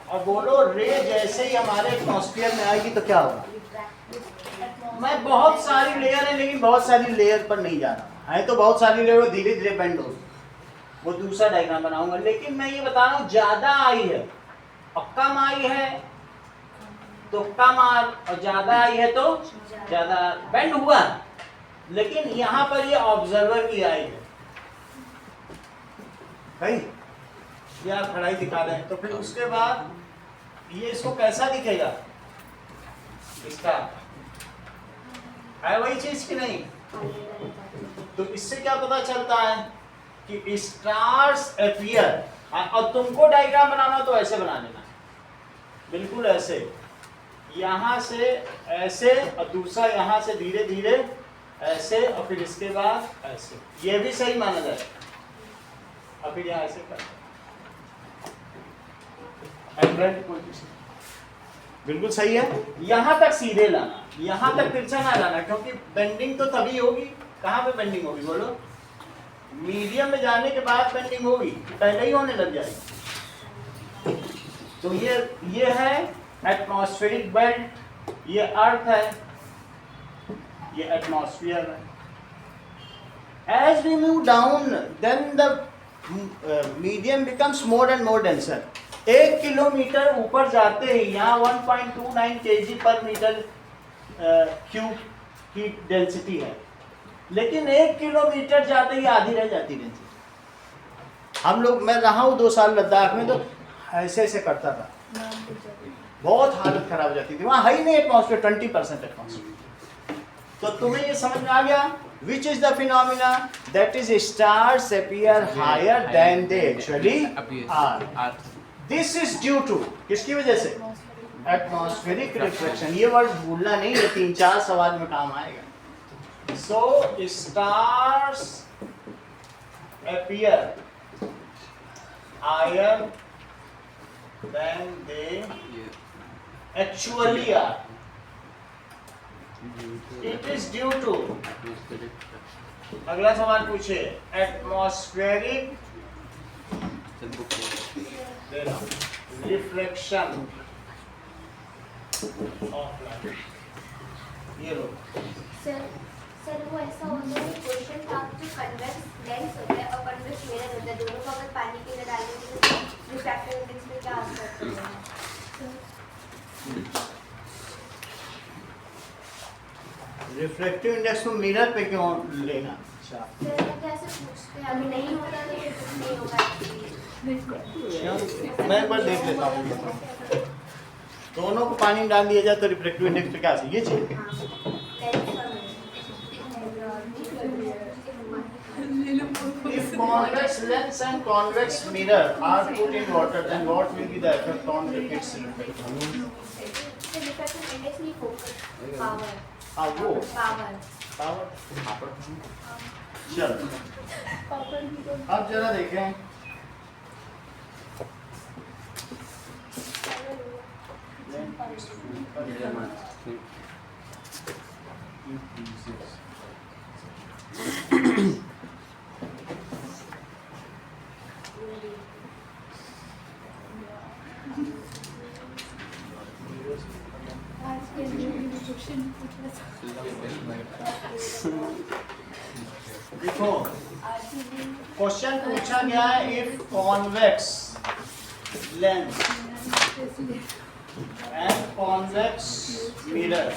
और बोलो रे जैसे ही हमारे एटमॉस्फेयर में आएगी तो क्या होगा। मैं बहुत सारी लेयर है, लेकिन बहुत सारी लेयर पर नहीं जा रहा है, तो बहुत सारी लेयर धीरे धीरे बेंड हो, वो दूसरा डायग्राम बनाऊंगा। लेकिन मैं ये बता रहा हूँ, ज्यादा आई है और कम आई है तो कम आर, और ज्यादा आई है तो ज्यादा बेंड हुआ। लेकिन यहाँ पर ये ऑब्जर्वर की आई है भाई, ये आप खड़ाई दिखा रहे हैं, तो फिर उसके बाद ये इसको कैसा दिखेगा, इसका है वही चीज की नहीं। तो इससे क्या पता चलता है कि स्टार्स अपीयर, और तुमको डायग्राम बनाना तो ऐसे बना लेना, बिल्कुल ऐसे, यहां से ऐसे और दूसरा यहां से धीरे धीरे ऐसे, और फिर इसके बाद ऐसे, ये भी सही माना जाए। और फिर यहां ऐसे कर, बिल्कुल सही है। यहां तक सीधे लाना, यहां तक तिरछा ना लाना, क्योंकि बेंडिंग तो तभी होगी, कहां पे बेंडिंग होगी बोलो, मीडियम में जाने के बाद बेंडिंग होगी, पहले ही होने लग जाएगी। तो ये है एटमॉस्फेरिक बेल्ट, ये अर्थ है, ये एटमॉस्फेयर है। As we move down then the medium becomes more and more denser. 1 kilometer ऊपर जाते ही, यहाँ 1.29 kg पर मीटर क्यूब की डेंसिटी है, लेकिन 1 किलोमीटर जाते ही आधी रह जाती डेंसिटी। हम लोग, मैं रहा हूँ 2 साल लद्दाख में, तो ऐसे ऐसे करता था, बहुत हालत खराब हो जाती थी, वहाँ है ही नहीं एटमॉस्फेयर, 20% एटमॉस्फेयर। तो तुम्हें ये समझ में आ गया, which is the phenomena that is stars appear higher than they actually are. This is due to, किसकी वजह से, एटमॉस्फेरिक रिफ्लेक्शन। ये वर्ड भूलना नहीं, ये 3-4 सवाल में काम आएगा। So stars appear higher than they actually are. It is due to, अगला सवाल पूछे, एटमॉस्फेरिक रिफ्लेक्शन ऑफ लाइट। ये लो सर वो ऐसा होता है, क्वेश्चन का जो कन्वेक्स लेंस होता है और कन्वेक्स मिरर होता है, दोनों को अगर पानी के अंदर डालेंगे तो रिफ्रैक्टिव इंडेक्स में क्या आ सकता है? रिफ्लेक्टिव इंडेक्स को मिरर पे क्यों लेना? अच्छा, सर वो कैसे पूछते हैं, अभी नहीं होता तो फिर कुछ नहीं होगा। मैं एक बार देख लेता हूँ। दोनों को पानी में डाल दिया जाए तो रिफ्लेक्टिव इंडेक्स पे क्या ये चाहिए? If convex lens and convex mirror are put in water, then what will be the effect on its reflection? Refractive index नहीं, फोकस पावर। हाँ वो पावर। पावर। चलो अब जरा देखें, देखो क्वेश्चन पूछा गया है if convex lens and convex mirror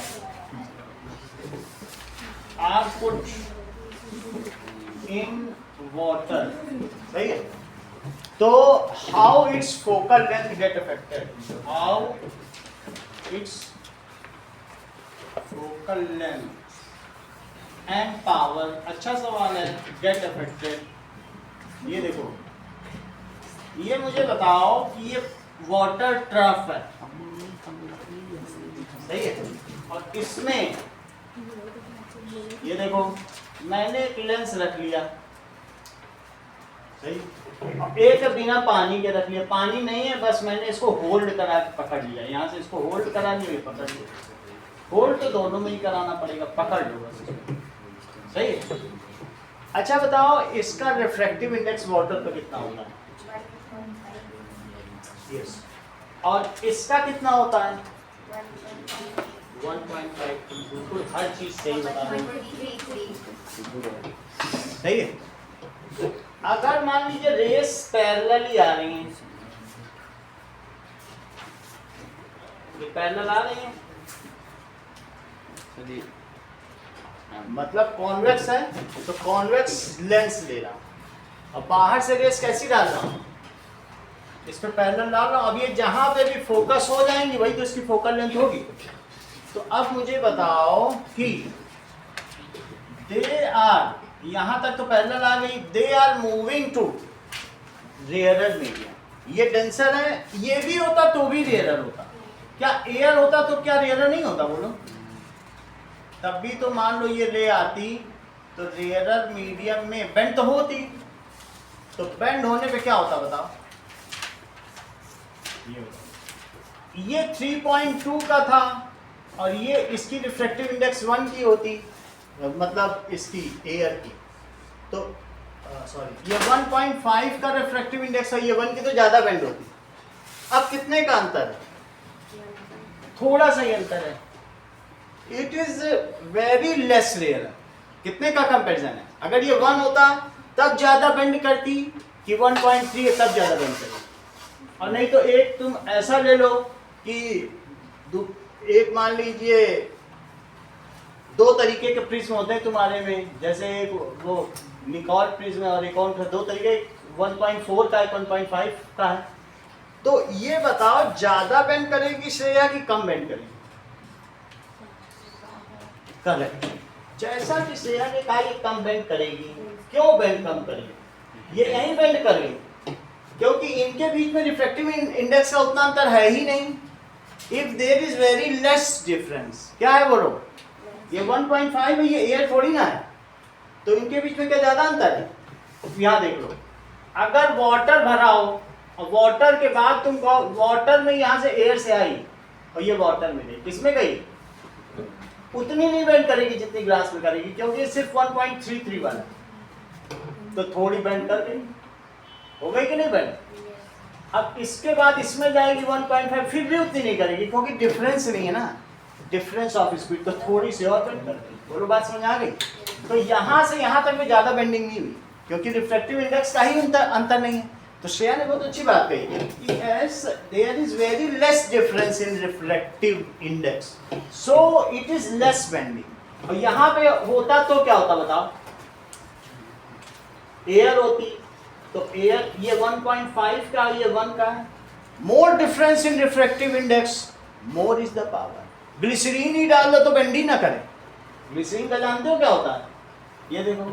are put in water, सही है? तो how its focal length get affected? How its focal length and power, अच्छा सवाल है, get affected। ये देखो, ये मुझे बताओ कि ये वाटर ट्रफ है, सही है? और इसमें ये देखो मैंने एक लेंस रख लिया, सही, और एक बिना पानी के रख लिया, पानी नहीं है, बस मैंने इसको होल्ड करा पकड़ लिया, यहाँ से इसको होल्ड करा लिया, ये पकड़ लिया। होल्ड तो दोनों में ही कराना पड़ेगा, पकड़ लो बस इसको, सही है? अच्छा बताओ इसका रिफ्रैक्टिव इंडेक्स वाटर पे कितना होता है? यस। और इसका कितना होता है? 1.5। बिल्कुल हर चीज सही बता रहे हैं, सही है? अगर मान लीजिए रेस पैरेलली आ रही हैं, ये पैरेलल आ रही हैं, मतलब कॉन्वेक्स है, तो कॉन्वेक्स लेंस ले रहा हूं, और बाहर से रेस कैसी डाल रहा हूं? इस पे पैरेलल डाल रहा हूं। अब ये जहां पे भी फोकस हो जाएंगी वही तो इसकी फोकल लेंथ होगी। तो अब मुझे बताओ कि दे आर, यहां तक तो पैरेलल आ गई, they are moving to rarer medium. ये डेंसर है, ये भी होता तो भी रेयरर होता, क्या एयर होता तो क्या रेयरर नहीं होता? बोलो। तब भी तो मान लो ये रे आती तो रेयरर मीडियम में बेंड तो होती, तो बेंड होने पे क्या होता बताओ? ये 3.2 का था और ये इसकी रिफ्रैक्टिव इंडेक्स 1 की होती, मतलब इसकी एयर की, तो सॉरी ये 1.5 का रिफ्रैक्टिव इंडेक्स है, ये 1 की तो ज्यादा बेंड होती। अब कितने का अंतर है? थोड़ा सा ही अंतर है। It is very less rare. कितने का कंपैरिजन है? अगर ये 1 होता तब ज्यादा बेंड करती कि 1.3 है तब ज्यादा बेंड करती, और नहीं तो एक तुम ऐसा ले लो कि एक मान लीजिए 2 तरीके के प्रिज्म होते हैं तुम्हारे में, जैसे एक वो निकॉन प्रिज्म है और एक और 2 तरीके, 1.4 का है 1.5 का है। तो ये बताओ ज्यादा बेंड करेगी श्रेया कि कम बेंड करेगी? करेक्ट, जैसा कि श्रेया ने कहा ये कम बेंड करेगी। क्यों बेंड कम करेगी? ये यही बेंड कर रही क्योंकि इनके बीच में रिफ्रैक्टिव इंडेक्स का उतना अंतर है ही नहीं। If there is very less difference, क्या है बोलो? ये 1.5 है, ये एयर थोड़ी ना है, तो इनके बीच में क्या ज्यादा अंतर है? यहाँ देख लो, अगर वाटर भरा हो और वाटर के बाद तुम वाटर में यहाँ से एयर से आई और ये वाटर में गई, किसमें गई? उतनी नहीं बेंड करेगी जितनी ग्लास में करेगी, क्योंकि ये सिर्फ 1.33 वाला, तो थोड़ी बेंड कर गई, हो गई कि नहीं बेंड? अब इसके बाद इसमें जाएगी 1.5, फिर भी उतनी नहीं करेगी क्योंकि डिफरेंस नहीं है ना, डिफरेंस ऑफ स्पीड, तो थोड़ी सी और बेंड कर देगी। बोलो बात समझ आ गई? तो यहाँ से यहाँ तक में ज्यादा बेंडिंग नहीं हुई क्योंकि रिफ्रैक्टिव इंडेक्स का ही अंतर नहीं है। तो श्रेया ने बहुत अच्छी बात कही कि yes, there is very less difference in refractive index, so it is less bending। और यहाँ पे होता तो क्या होता बताओ? एयर होती तो एयर ये 1.5 का, ये 1 का है, more difference in refractive index, more is the power। Glycerine ही डाल दो तो बेंड ही ना करे। ग्लिसरीन का जानते हो क्या होता है? ये देखो,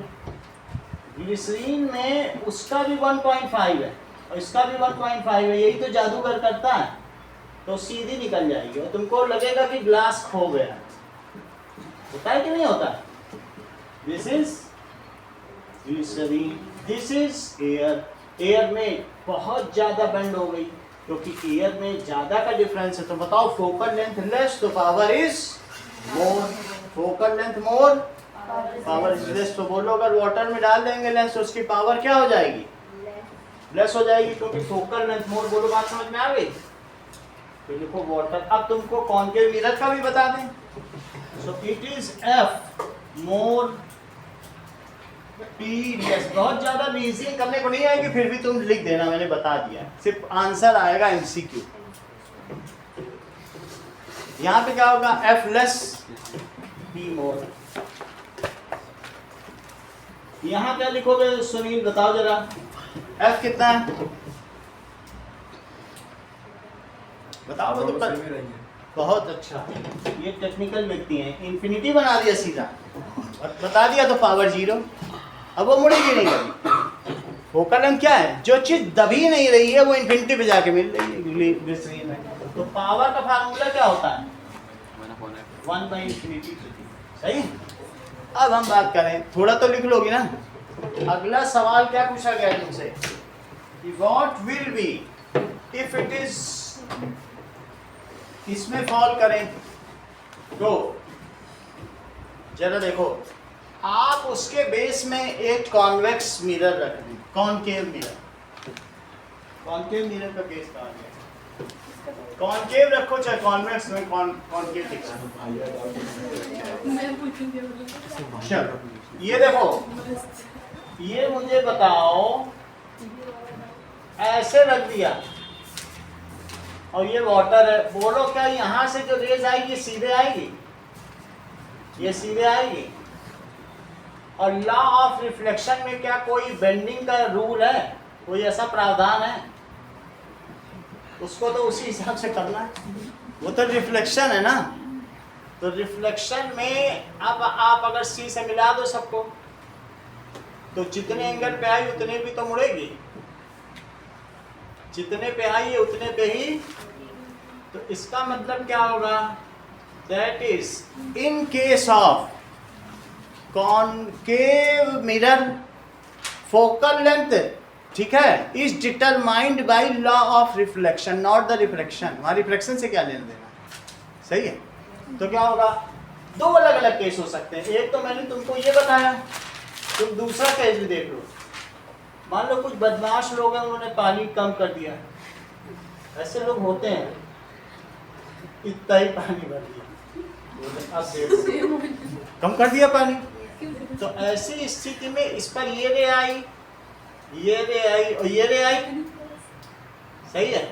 ग्लिसरीन में उसका भी 1.5 है और इसका भी 1.5 है, यही तो जादूगर करता है, तो सीधी निकल जाएगी और तुमको लगेगा कि ग्लास खो गया। होता है कि नहीं होता? This is glycerine, this is air. Air में बहुत ज्यादा बेंड हो गई क्योंकि एयर में ज्यादा का डिफरेंस है। तो बताओ फोकल लेंथ लेस तो power is more, focal length more power is less. तो बोलो अगर वाटर में डाल देंगे लेंस तो उसकी पावर क्या हो जाएगी? लेस हो जाएगी क्योंकि फोकल लेंथ मोर। बोलो बात समझ में आ गई? तो देखो वाटर, अब तुमको कॉनकेव मिरर का भी बता दें। सो it is F more tedious. बहुत ज्यादा रीजनिंग करने को नहीं आएगी, फिर भी तुम लिख देना, मैंने बता दिया, सिर्फ आंसर आएगा एमसीक्यू। यहाँ पे क्या होगा, एफ लेस बी मोर। यहाँ क्या लिखोगे सुनील, बताओ जरा, एफ कितना है, बताओ तो पर। बहुत अच्छा, ये टेक्निकल व्यक्ति हैं, इन्फिनिटी बना दिया सीधा और बता दिया तो पावर 0। अब वो मुड़ेगी नहीं कभी। फोकल लेंथ क्या है, जो चीज दबी नहीं रही है वो इन्फिनिटी पे जाके मिल रही है। तो पावर का फार्मूला क्या होता है, 1/∞। सही। अब हम बात करें, थोड़ा तो लिख लोगी ना। अगला सवाल क्या पूछा गया है तुमसे, what will be if it is, इसमें फॉल करें तो जरा देखो, आप उसके बेस में एक कॉन्वेक्स मिरर रख दें, कॉनकेव मिरर। कॉनकेव मिरर का केस कहा गया, कॉनकेव रखो चाहे कॉन्वेक्स में, कॉनकेव दिखा। चलो ये देखो, ये मुझे बताओ, ऐसे रख दिया और ये वाटर है, बोलो क्या यहाँ से जो रेज आएगी सीधे आएगी, ये सीधे आएगी। और लॉ ऑफ रिफ्लेक्शन में क्या कोई बेंडिंग का रूल है, कोई ऐसा प्रावधान है, उसको तो उसी हिसाब से करना है, वो तो रिफ्लेक्शन है ना। तो रिफ्लेक्शन में अब आप अगर सी से मिला दो सबको, तो जितने एंगल पे आई उतने भी तो मुड़ेगी, जितने पे आई है उतने पे ही। तो इसका मतलब क्या होगा, that is in case of concave mirror focal length, ठीक है, is determined by law of reflection, not the reflection. वहां रिफ्लेक्शन से क्या लेना देना, सही है। तो क्या होगा, दो अलग अलग केस हो सकते हैं। एक तो मैंने तुमको ये बताया, तुम दूसरा केस भी देख लो। मान लो कुछ बदमाश लोग हैं, उन्होंने पानी कम कर दिया, ऐसे लोग होते हैं, इतना ही पानी भर दिया, अब देखो कम कर दिया पानी। तो ऐसी स्थिति में इस पर ये रे आई, ये रे आई और ये रे आई, सही है।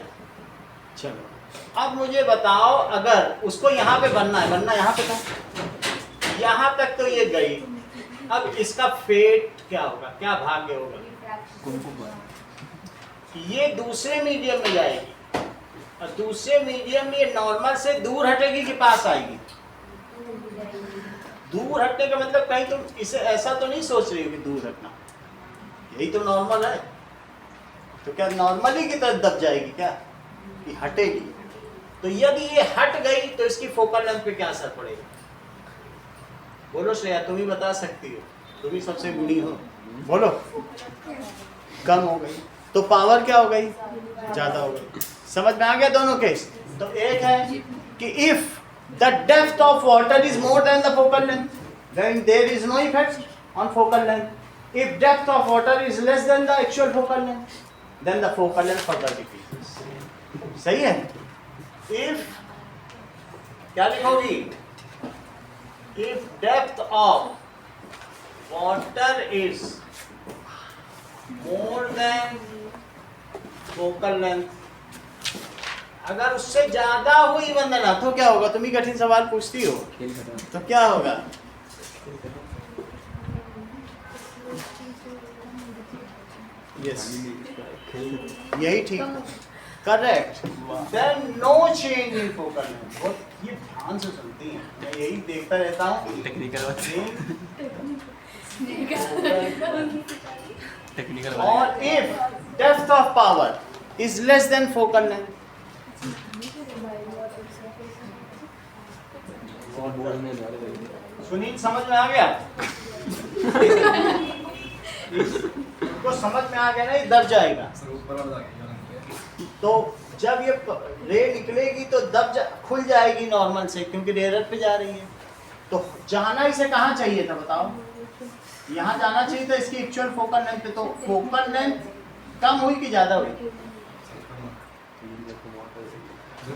चलो अब मुझे बताओ, अगर उसको यहाँ पे बनना है, बनना यहाँ पे था, यहाँ तक तो ये गई, अब इसका फेट क्या होगा, क्या भाग्य होगा, ये दूसरे मीडियम में जाएगी और दूसरे मीडियम में ये नॉर्मल से दूर हटेगी कि पास आएगी। दूर हटने का मतलब कहीं तुम इसे ऐसा तो नहीं सोच रही हो कि दूर हटना, यही तो नॉर्मल है। तो क्या नॉर्मली की तरफ दब जाएगी क्या, कि हटेगी। तो यदि ये हट गई तो इसकी फोकल लेंथ पे क्या असर पड़ेगा, बोलो श्रेया, तुम ही बता सकती हो, तुम ही सबसे बूढ़ी हो, बोलो। कम हो गई तो पावर क्या हो गई, ज्यादा हो गई। समझ में आ गया दोनों केस। तो एक है कि if the depth of water is more than the focal length, then there is no effect on focal length. If depth of water is less than the actual focal length, then the focal length further decreases. सही है। If क्या लिखोगी, if depth of water is more than focal length, अगर उससे ज्यादा हुई वंदना तो क्या होगा, तुम ही कठिन सवाल पूछती हो, तो क्या होगा, यस यही ठीक, correct. Then no change in focal length. ये ध्यान से सुनती हैं, मैं यही देखता रहता हूँ, टेक्निकल। और if depth of power is less than focal length, Sunil समझ में आ गया, इसको समझ में आ गया ना, ये दब जाएगा। तो जब ये रे निकलेगी तो खुल जाएगी नॉर्मल से, क्योंकि रेयर पे जा रही है। तो जाना इसे कहाँ चाहिए था बताओ, यहाँ जाना चाहिए था इसकी एक्चुअल फोकल लेंथ पे। तो फोकल लेंथ कम हुई कि ज्यादा हुई,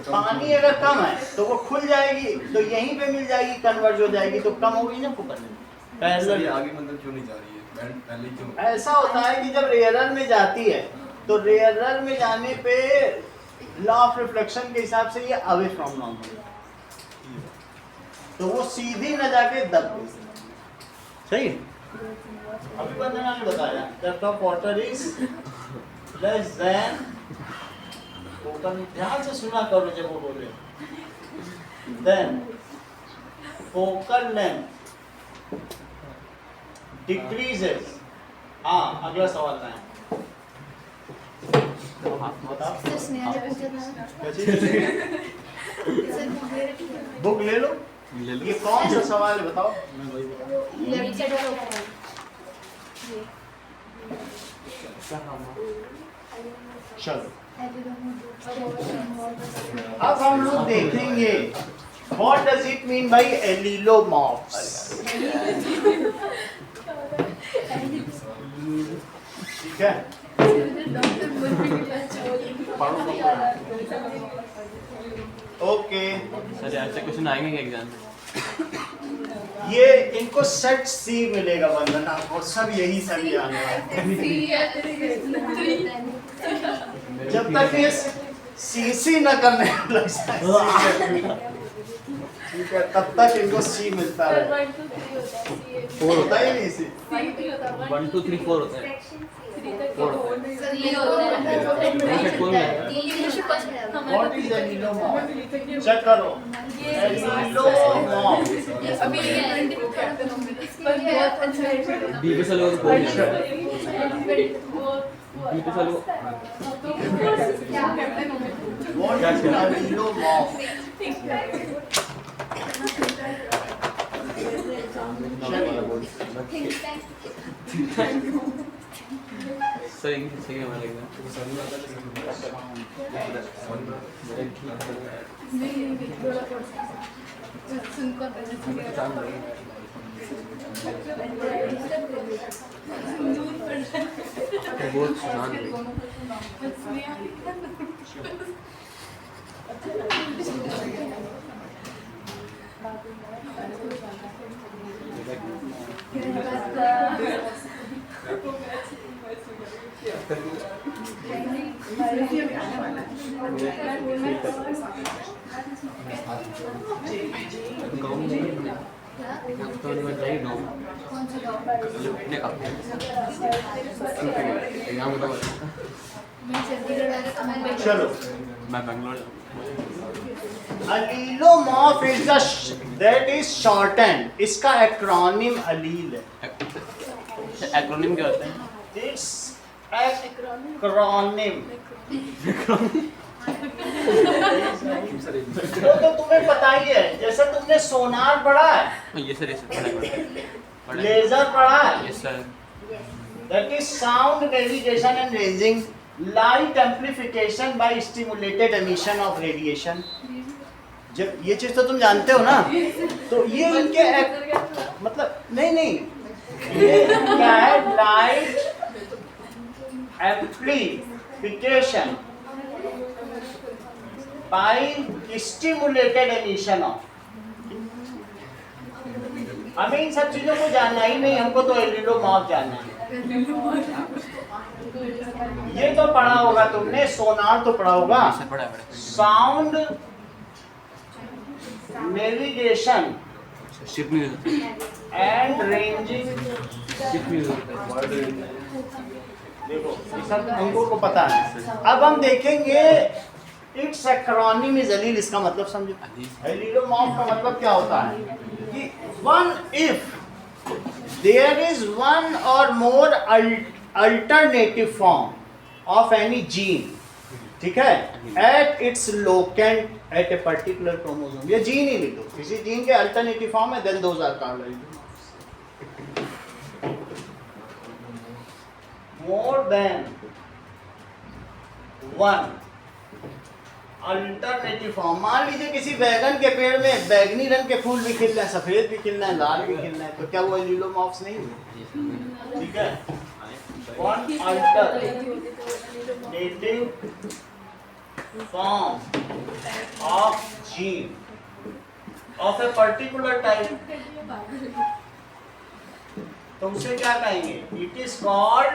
पानी अगर कम है तो वो खुल जाएगी, तो यहीं पे मिल जाएगी, कन्वर्ज हो जाएगी, तो कम होगी ना कुकर में। सर ये आगे मतलब क्यों नहीं जा रही है? पहले क्यों? ऐसा होता है कि जब रेयरर में जाती है तो रेयरर में जाने पे लॉ ऑफ रिफ्लेक्शन के हिसाब से ये अवे फ्रॉम नॉर्मल, तो वो सीधी न जाके दब गई। सही है? अभी बंदना ने बताया depth of water is less than, ध्यान से सुना करो जब वो बोले, देन फोकल लेंथ डिक्रीजेस। हाँ, अगला सवाल है। बुक ले लो। ये कौन सा सवाल है बताओ? मैं वही चलो अब हम लोग देखेंगे what does it mean by allelomorphs. ठीक है, ओके। सर ऐसे क्वेश्चन आएंगे एग्जाम में? ये इनको सेट सी मिलेगा वंदना को, सब यही सभी आने वाले जब तक ये सीसी न करने लग जाए, ठीक है, तब तक इनको सी मिलता है। 4 होता ही नहीं सी। 1 2 3 4 होता है। What is एलिलोमॉर्फ? चेक करो एलिलोमॉर्फ। बी पे चलो तो कोई नहीं। बी पे चलो। What is allelomorph? सही सही हमारा एग्जाम। बहुत सुना दे। चलो, मैं Bangalore allelomorph is the that is shortened, इसका एक्रोनिम अलील है। एक्रोनिम क्या होता है? It's acronym. तो तुम्हें पता ही है, जैसे तुमने सोनार पढ़ा है, ये सर पढ़ा लेजर पढ़ा है, yes sir. that is sound navigation and ranging, light amplification by stimulated emission of radiation। जब ये चीज तो तुम जानते हो ना, तो ये इनके मतलब नहीं ये क्या है? Light amplification by stimulated emission of। हमें इन सब चीजों को जानना ही नहीं, हमको तो एलिलोमॉर्फ जानना है। ये तो पढ़ा होगा तुमने, सोनार तो पढ़ा होगा, साउंड नेविगेशन शिप में एंड रेंजिंग। शिप में देखो ये सब हमको को पता है। अब हम देखेंगे इट्स एक्रोनिम इज एलील, इसका मतलब समझो। एलिलोमॉर्फ का मतलब क्या होता है कि one if there is one or more alternative form of any gene, ठीक है, at its locant at a particular chromosome. ये जीन ही लिखो, किसी जीन के अल्टरनेटिव फॉर्म है, then those are called allelomorphs. More than one alternative form. मान लीजिए किसी बैगन के पेड़ में बैगनी रंग के फूल भी खिल रहे हैं, सफेद भी खिलना है, लाल भी खिलना है, तो क्या वो एलिलोमॉर्फ्स नहीं हुए? ठीक है, one alternative form of gene of a particular type, तो उसे क्या कहेंगे? It is called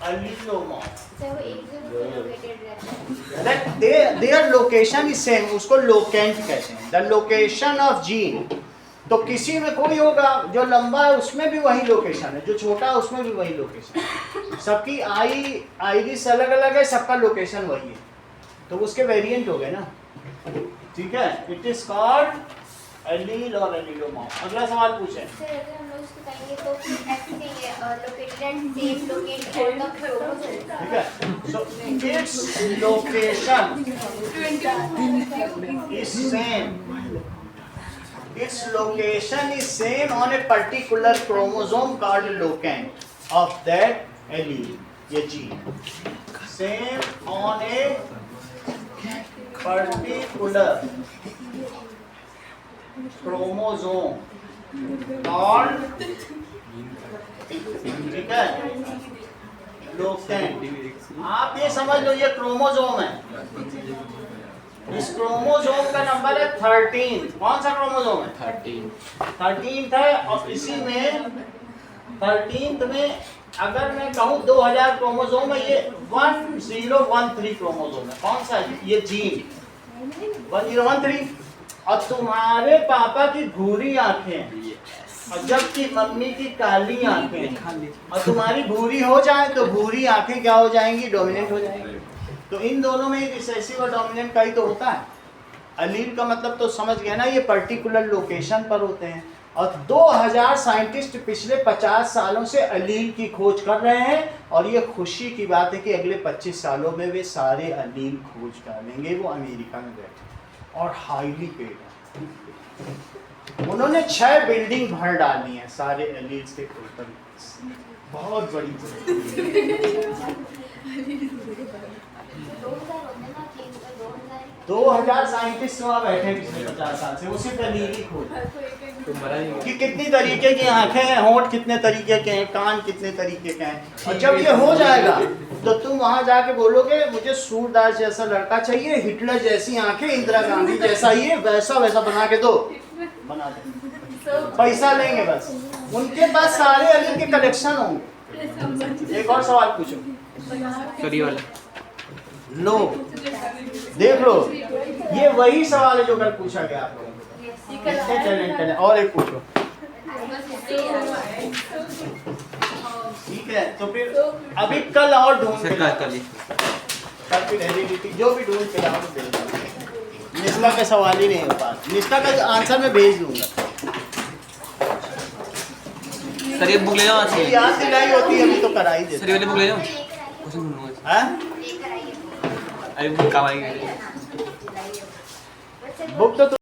allelomorph. Sir वो एक जगह पे लोकेटेड रहता है। That their location is same, उसको लोकेंट कहते हैं। The location of gene, तो किसी में कोई होगा जो लंबा है उसमें भी वही लोकेशन है, जो छोटा है उसमें भी वही लोकेशन है। सबकी आइरिस अलग अलग है, सबका लोकेशन वही है, तो उसके वेरिएंट हो गए ना, ठीक है। इट इज कॉल्ड एलील और एलीलोमॉर्फ। अगला सवाल पूछें। सर अगर हम लोग इसको कहेंगे तो फिर ऐसे कहेंगे located and same locate on the chromosome, ठीक है, so its location is same, its location is same on a particular chromosome called locant of that allele, ये gene, same on a particular chromosome called, ठीक है, locant। आप ये समझ लो ये chromosome है, इस क्रोमोसोम का नंबर है 13। कौन सा क्रोमोसोम है? 13 है, और इसी में 13 में अगर मैं कहूँ 2000 क्रोमोसोम है, ये 1013 क्रोमोसोम है। कौन सा है? ये जीन 1013। और तुम्हारे पापा की भूरी आंखें हैं और जबकि मम्मी की काली आंखें हैं, और तुम्हारी भूरी हो जाए तो भूरी आंखें क्या हो जाएंगी? डोमिनेंट हो जाएंगी। तो इन दोनों में रिसेसिव और डोमिनेंट का ही तो होता है। अलील का मतलब तो समझ गया ना, ये पर्टिकुलर लोकेशन पर होते हैं। और 2000 साइंटिस्ट पिछले 50 सालों से अलील की खोज कर रहे हैं, और ये खुशी की बात है कि अगले 25 सालों में वे सारे अलील खोज कर लेंगे। वो अमेरिका में बैठे और हाईली पेड है। उन्होंने 6 बिल्डिंग भर डाली हैं सारे अलील्स के खोज पर, बहुत बड़ी 2000 साइंटिस्ट वहाँ बैठे हैं पिछले 50 साल से, उसी पर नीली खोज कि कितनी तरीके की आंखें हैं, होंठ कितने तरीके के हैं, कान कितने तरीके के हैं। और जब ये हो जाएगा तो तुम वहाँ जाके बोलोगे मुझे सूरदास जैसा लड़का चाहिए, हिटलर जैसी आंखें, इंदिरा गांधी जैसा ये, वैसा वैसा बना के दो, बना दो, पैसा लेंगे बस। उनके पास सारे अली के कलेक्शन होंगे। एक और सवाल पूछो, लो देख लो, ये वही सवाल है जो कल पूछा गया आप लोगों को। कितने टैलेंटेड हैं? और एक पूछो, ठीक है। तो फिर अभी कल और ढूंढ के लाओ। कल फिर हेरिडिटी जो भी ढूंढ के लाओ दे दो। निष्ठा का सवाल ही नहीं हो पाता, निष्ठा का आंसर मैं भेज दूंगा। सर ये बुक ले जाओ, ये याद दिलाई होती है, अभी तो कराई देते। सर ये वाली बुक ले जाओ, क्वेश्चन ढूंढूंगा। हैं? अरे बुक काम आएगी। बच्चे बुक तो